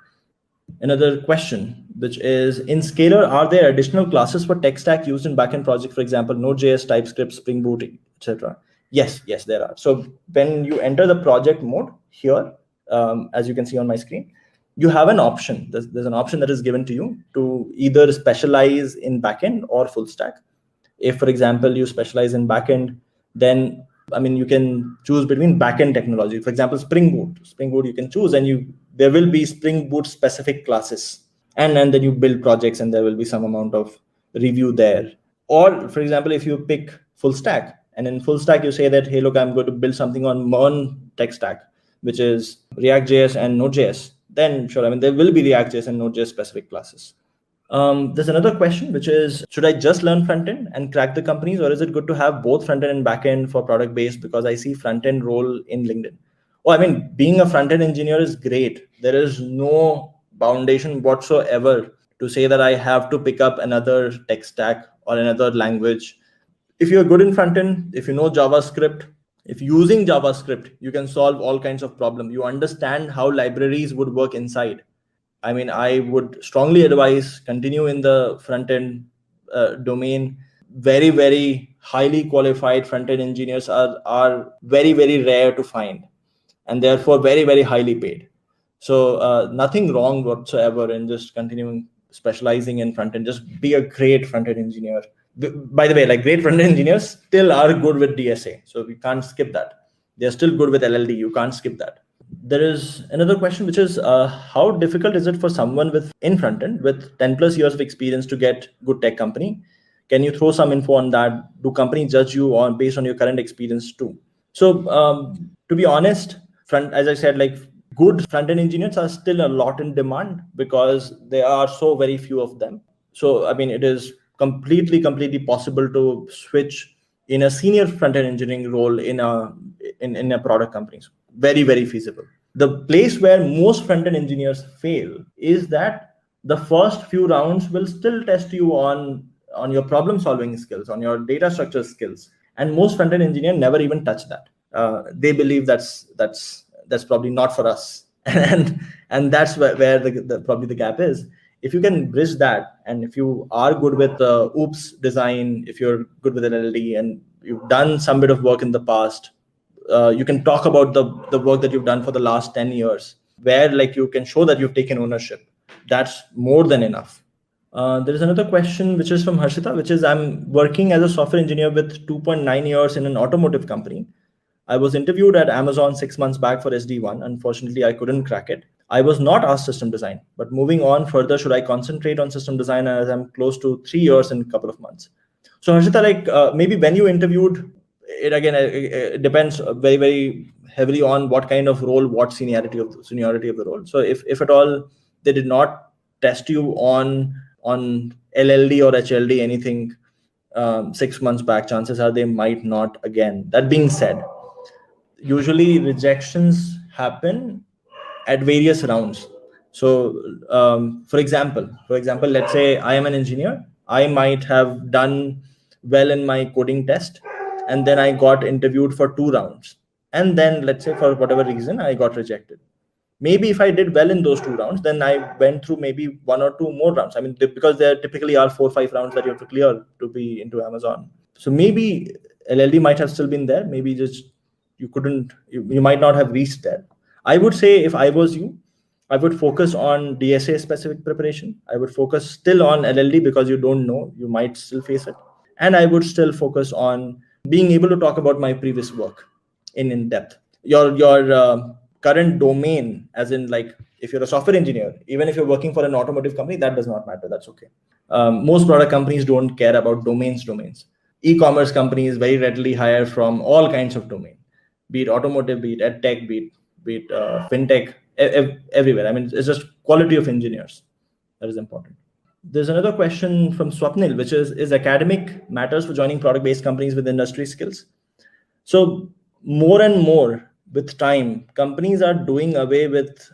Another question, which is, in Scalar, are there additional classes for tech stack used in backend projects, for example, Node.js, TypeScript, Spring Boot, etc.? Yes, there are. So when you enter the project mode here, as you can see on my screen, you have an option. There's an option that is given to you to either specialize in backend or full stack. If, for example, you specialize in backend, then you can choose between backend technology. For example, Spring Boot you can choose, and there will be Spring Boot specific classes, and then you build projects, and there will be some amount of review there. Or, for example, if you pick full stack, and in full stack you say that, hey, look, I'm going to build something on MERN tech stack, which is React.js and Node.js, then sure, there will be React.js and Node.js specific classes. There's another question, which is, should I just learn front-end and crack the companies, or is it good to have both front-end and back-end for product-based, because I see front-end role in LinkedIn? Being a front-end engineer is great. There is no foundation whatsoever to say that I have to pick up another tech stack or another language. If you're good in front-end, if you know JavaScript, if using JavaScript, you can solve all kinds of problems. You understand how libraries would work inside. I would strongly advise continue in the front-end domain. Very, very highly qualified front-end engineers are very, very rare to find, and therefore very, very highly paid. So nothing wrong whatsoever in just continuing specializing in front-end. Just be a great front-end engineer. By the way, like, great front-end engineers still are good with DSA, so we can't skip that. They're still good with LLD. You can't skip that. There is another question, which is, how difficult is it for someone in front end with 10 plus years of experience to get good tech company? Can you throw some info on that? Do companies judge you based on your current experience too? So to be honest, as I said, like, good front end engineers are still a lot in demand because there are so very few of them. So it is completely possible to switch in a senior front end engineering role in a product company. Very, very feasible. The place where most front end engineers fail is that the first few rounds will still test you on your problem solving skills, on your data structure skills, and most front end engineers never even touch that. They believe that's probably not for us, and that's where probably the gap is. If you can bridge that, and if you are good with oops design, if you're good with LLD and you've done some bit of work in the past, you can talk about the work that you've done for the last 10 years, where like you can show that you've taken ownership. That's more than enough. There is another question which is from Harshita, which is, I'm working as a software engineer with 2.9 years in an automotive company. I was interviewed at Amazon 6 months back for SD1. Unfortunately, I couldn't crack it. I was not asked system design, but moving on further, should I concentrate on system design as I'm close to 3 years in a couple of months? So Harshita, like maybe when you interviewed, it depends very, very heavily on what kind of role, what seniority of the role. So if at all they did not test you on LLD or HLD, anything 6 months back, chances are they might not again. That being said, usually rejections happen at various rounds. So for example, let's say I am an engineer. I might have done well in my coding test, and then I got interviewed for 2 rounds, and then let's say for whatever reason I got rejected. Maybe if I did well in those 2 rounds, then I went through maybe 1 or 2 more rounds. I mean, because there typically are 4 or 5 rounds that you have to clear to be into Amazon. So maybe LLD might have still been there. Maybe just you might not have reached there. I would say if I was you, I would focus on DSA specific preparation. I would focus still on LLD because you don't know, you might still face it. And I would still focus on being able to talk about my previous work in depth. Your current domain, as in like if you're a software engineer, even if you're working for an automotive company, that does not matter. That's okay. Most product companies don't care about domains. E-commerce companies very readily hire from all kinds of domain, be it automotive, be it edtech, be it fintech, everywhere. I mean, it's just quality of engineers that is important. There's another question from Swapnil, which is academic matters for joining product-based companies with industry skills? So more and more with time, companies are doing away with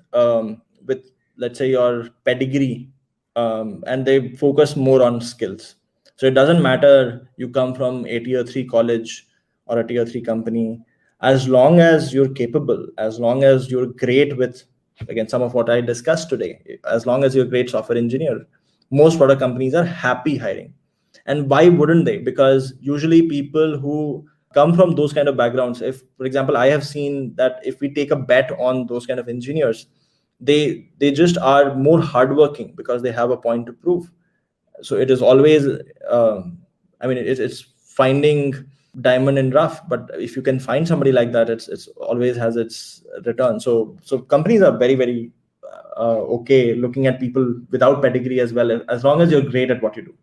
let's say your pedigree, and they focus more on skills. So it doesn't matter you come from a tier 3 college or a tier 3 company, as long as you're capable, as long as you're great with, again, some of what I discussed today, as long as you're a great software engineer, most product companies are happy hiring. And why wouldn't they? Because usually people who come from those kind of backgrounds, if, for example, I have seen that if we take a bet on those kind of engineers, they just are more hardworking because they have a point to prove. So it is always, I mean, it's finding diamond in rough, but if you can find somebody like that, it's always has its return. So companies are very, very okay looking at people without pedigree as well, as long as you're great at what you do.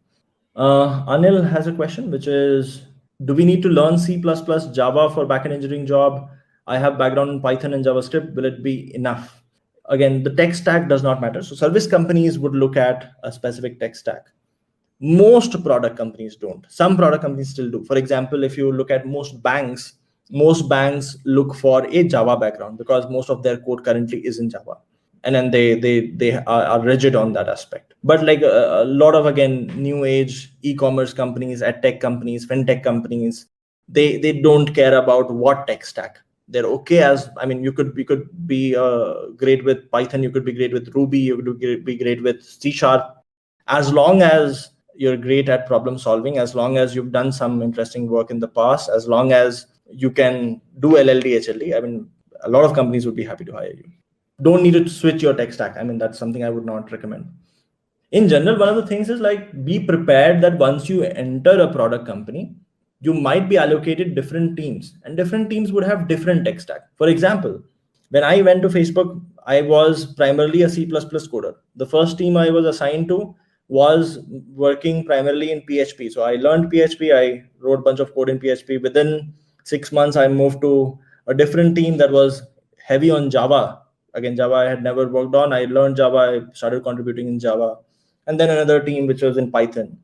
Anil has a question, which is, do we need to learn C++, Java for backend engineering job? I have background in Python and JavaScript. Will it be enough? Again, the tech stack does not matter. So service companies would look at a specific tech stack. Most product companies don't. Some product companies still do. For example, if you look at most banks look for a Java background because most of their code currently is in Java. And then they are rigid on that aspect. But like a lot of, again, new age e-commerce companies, edtech companies, fintech companies, they don't care about what tech stack. They're okay as, I mean, you could be great with Python, you could be great with Ruby, you could be great with C#, as long as you're great at problem solving, as long as you've done some interesting work in the past, as long as you can do LLD, HLD, I mean, a lot of companies would be happy to hire you. Don't need to switch your tech stack. I mean, that's something I would not recommend. In general, one of the things is like, be prepared that once you enter a product company, you might be allocated different teams, and different teams would have different tech stack. For example, when I went to Facebook, I was primarily a C++ coder. The first team I was assigned to was working primarily in PHP. So I learned PHP, I wrote a bunch of code in PHP. Within 6 months, I moved to a different team that was heavy on Java. Again, Java I had never worked on. I learned Java, I started contributing in Java. And then another team which was in Python.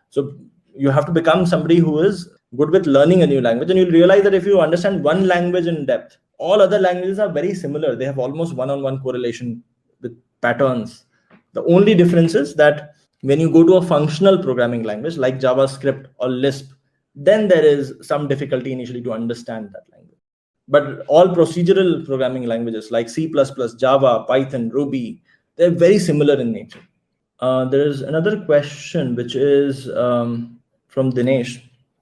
So you have to become somebody who is good with learning a new language. And you'll realize that if you understand one language in depth, all other languages are very similar. They have almost one-on-one correlation with patterns. The only difference is that when you go to a functional programming language like JavaScript or Lisp, then there is some difficulty initially to understand that language. But all procedural programming languages like C++, Java, Python, Ruby, they're very similar in nature. There is another question which is from Dinesh.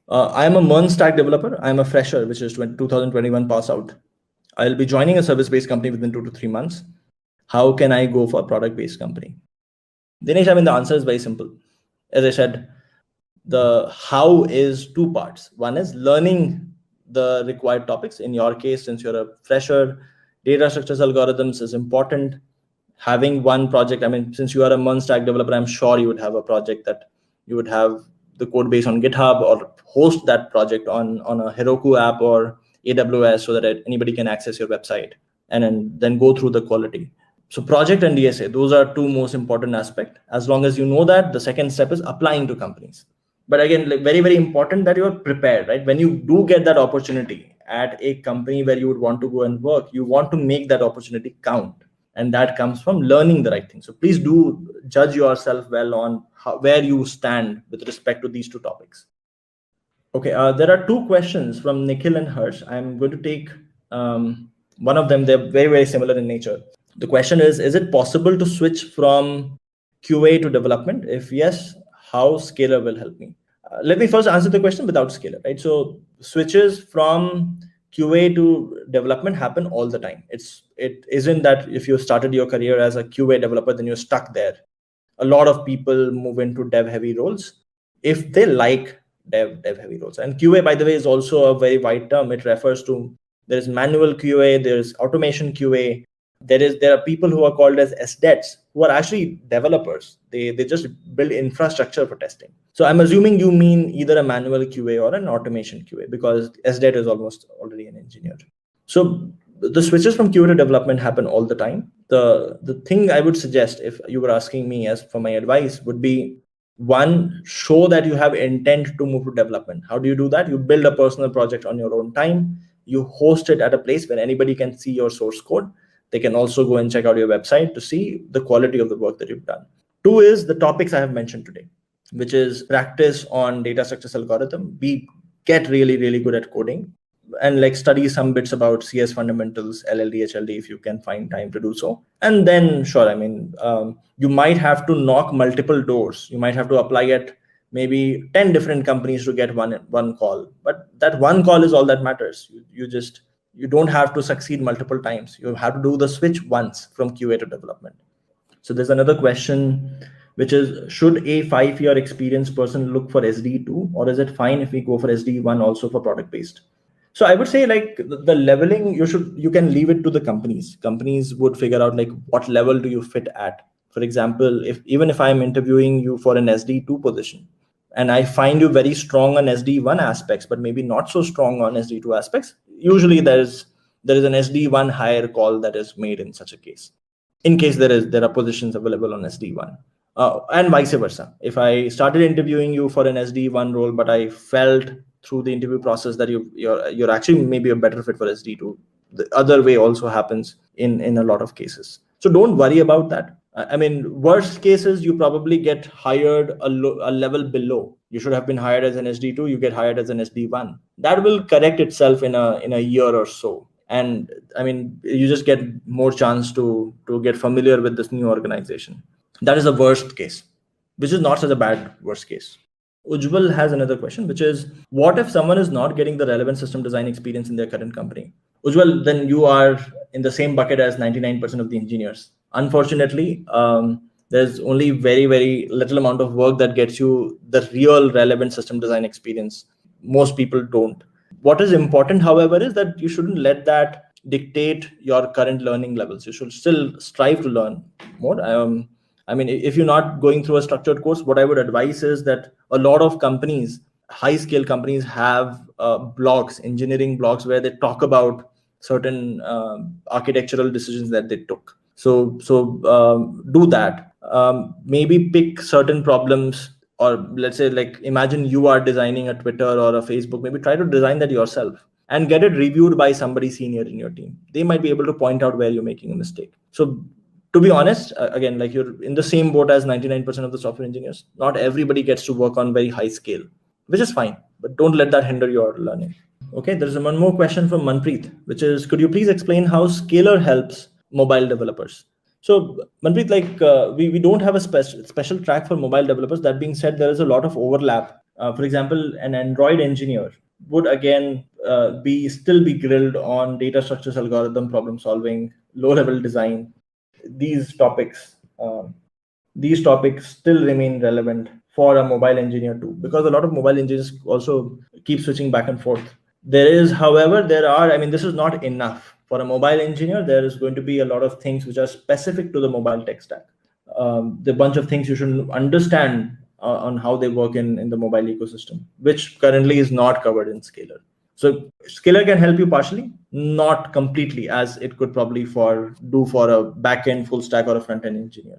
I am a MERN stack developer. I am a fresher, which is 2021 pass out. I'll be joining a service-based company within 2 to 3 months. How can I go for a product-based company? Dinesh, I mean, the answer is very simple. As I said, the how is two parts. One is learning the required topics. In your case, since you're a fresher, data structures algorithms is important. Having one project, I mean, since you are a MERN stack developer, I'm sure you would have a project that you would have the code base on GitHub or host that project on a Heroku app or AWS so that anybody can access your website and then go through the quality. So project and DSA, those are two most important aspects. As long as you know that, the second step is applying to companies. But again, like very, very important that you're prepared, right? When you do get that opportunity at a company where you would want to go and work, you want to make that opportunity count. And that comes from learning the right thing. So please do judge yourself well on where you stand with respect to these two topics. Okay, there are two questions from Nikhil and Harsh. I'm going to take one of them. They're very, very similar in nature. The question is it possible to switch from QA to development? If yes, how Scalar will help me? Let me first answer the question without Scalar, right? So switches from QA to development happen all the time. It isn't that if you started your career as a QA developer, then you're stuck there. A lot of people move into dev heavy roles if they like dev heavy roles. And QA, by the way, is also a very wide term. It refers to there's manual QA, there's automation QA. There are people who are called as SDETs who are actually developers. They just build infrastructure for testing. So I'm assuming you mean either a manual QA or an automation QA because SDET is almost already an engineer. So the switches from QA to development happen all the time. The thing I would suggest, if you were asking me as for my advice, would be one, show that you have intent to move to development. How do you do that? You build a personal project on your own time. You host it at a place where anybody can see your source code. They can also go and check out your website to see the quality of the work that you've done. Two is the topics I have mentioned today, which is practice on data structures algorithm. Get really, really good at coding and like study some bits about CS fundamentals, LLD, HLD, if you can find time to do so. And then, sure, I mean, you might have to knock multiple doors. You might have to apply at maybe 10 different companies to get one call. But that one call is all that matters. You don't have to succeed multiple times. You have to do the switch once from QA to development. So there's another question, which is, should a 5-year experienced person look for SD2, or is it fine if we go for SD1 also for product-based? So I would say like the leveling, you can leave it to the companies. Companies would figure out like what level do you fit at. For example, even if I'm interviewing you for an SD2 position, and I find you very strong on SD1 aspects, but maybe not so strong on SD2 aspects, usually there is an SD1 hire call that is made in such a case, in case there are positions available on SD1. And vice versa. If I started interviewing you for an SD1 role, but I felt through the interview process that you're actually maybe a better fit for SD2, the other way also happens in a lot of cases. So don't worry about that. I mean, worst cases, you probably get hired a level below. You should have been hired as an SD2, you get hired as an SD1. That will correct itself in a year or so. And I mean, you just get more chance to get familiar with this new organization. That is the worst case, which is not such a bad worst case. Ujjwal has another question, which is, what if someone is not getting the relevant system design experience in their current company? Ujjwal, then you are in the same bucket as 99% of the engineers. Unfortunately, there's only very, very little amount of work that gets you the real relevant system design experience. Most people don't. What is important, however, is that you shouldn't let that dictate your current learning levels. You should still strive to learn more. I mean, if you're not going through a structured course, what I would advise is that a lot of companies, high-scale companies, have blogs, engineering blogs, where they talk about certain architectural decisions that they took. So do that. Maybe pick certain problems, or let's say, like, imagine you are designing a Twitter or a Facebook. Maybe try to design that yourself and get it reviewed by somebody senior in your team. They might be able to point out where you're making a mistake. So To be honest, again, like you're in the same boat as 99% of the software engineers. Not everybody gets to work on very high scale, which is fine, but don't let that hinder your learning. Okay, there's one more question from Manpreet, which is, could you please explain how Scalar helps mobile developers? So Manpreet, like we don't have a special track for mobile developers. That being said, there is a lot of overlap. For example, an Android engineer would again still be grilled on data structures, algorithm, problem solving, low level design. These topics still remain relevant for a mobile engineer too, because a lot of mobile engineers also keep switching back and forth. However, this is not enough. For a mobile engineer, there is going to be a lot of things which are specific to the mobile tech stack. The bunch of things you should understand on how they work in the mobile ecosystem, which currently is not covered in Scalar. So Scalar can help you partially, not completely, as it could probably do for a back-end full stack or a front-end engineer.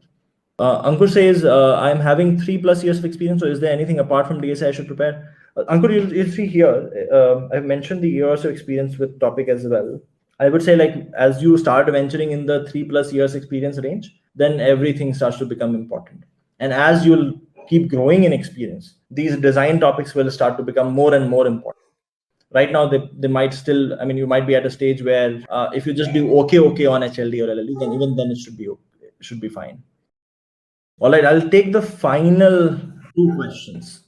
Ankur says, I'm having 3+ years of experience. So is there anything apart from DSA I should prepare? Ankur, you'll see here, I've mentioned the years of experience with topic as well. I would say, like, as you start venturing in the 3+ years experience range, then everything starts to become important. And as you'll keep growing in experience, these design topics will start to become more and more important. Right now, they might still, you might be at a stage where if you just do okay on HLD or LLD, then even then it should be fine. All right, I'll take the final two questions.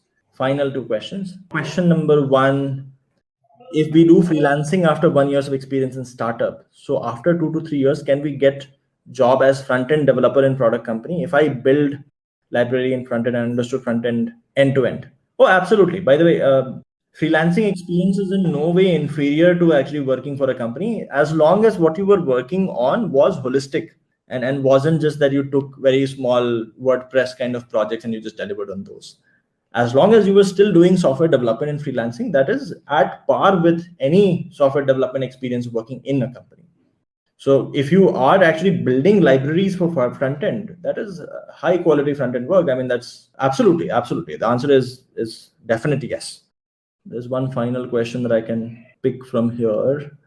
Question number 1, if we do freelancing after 1 year of experience in startup, so after 2 to 3 years, can we get job as front-end developer in product company if I build library in front-end and understood front-end end-to-end? Oh, absolutely. By the way, freelancing experience is in no way inferior to actually working for a company, as long as what you were working on was holistic and wasn't just that you took very small WordPress kind of projects and you just delivered on those. As long as you were still doing software development and freelancing, that is at par with any software development experience working in a company. So if you are actually building libraries for front end, that is high quality front end work. That's absolutely. The answer is definitely yes. There's one final question that I can pick from here.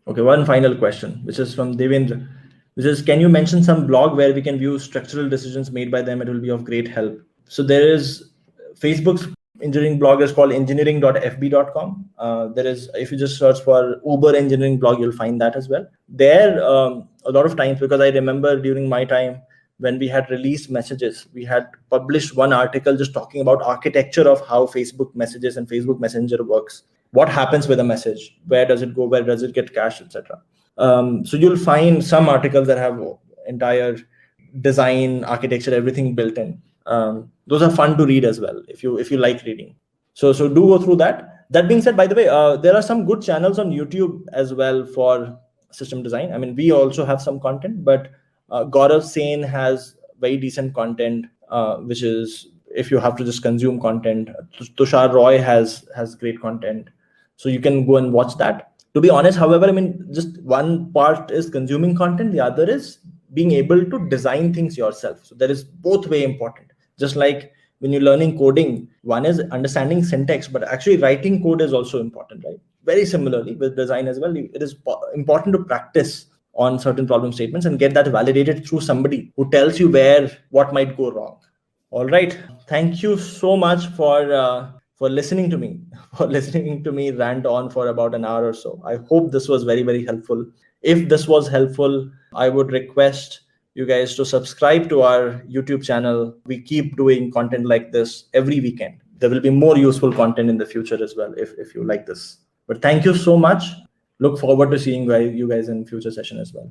Okay, one final question, which is from Devendra, which is, can you mention some blog where we can view structural decisions made by them? It will be of great help. So there is Facebook's engineering blog is called engineering.fb.com. There is, if you just search for Uber engineering blog, you'll find that as well. There, a lot of times, because I remember during my time when we had released messages, we had published one article just talking about architecture of how Facebook messages and Facebook Messenger works. What happens with a message? Where does it go? Where does it get cached, etc. So you'll find some articles that have entire design, architecture, everything built in. Those are fun to read as well if you like reading. So do go through that. That being said, by the way, there are some good channels on YouTube as well for system design. We also have some content, but Gaurav Sen has very decent content, which is, if you have to just consume content. Tushar Roy has great content, so you can go and watch that. To be honest, however, just one part is consuming content, the other is being able to design things yourself. So there is both way important. Just like when you're learning coding, one is understanding syntax, but actually writing code is also important, right? Very similarly with design as well, it is important to practice on certain problem statements and get that validated through somebody who tells you what might go wrong. All right. Thank you so much for listening to me rant on for about an hour or so. I hope this was very, very helpful. If this was helpful, I would request you guys to subscribe to our YouTube channel. We keep doing content like this every weekend. There will be more useful content in the future as well if you like this. But thank you so much. Look forward to seeing you guys in future session as well.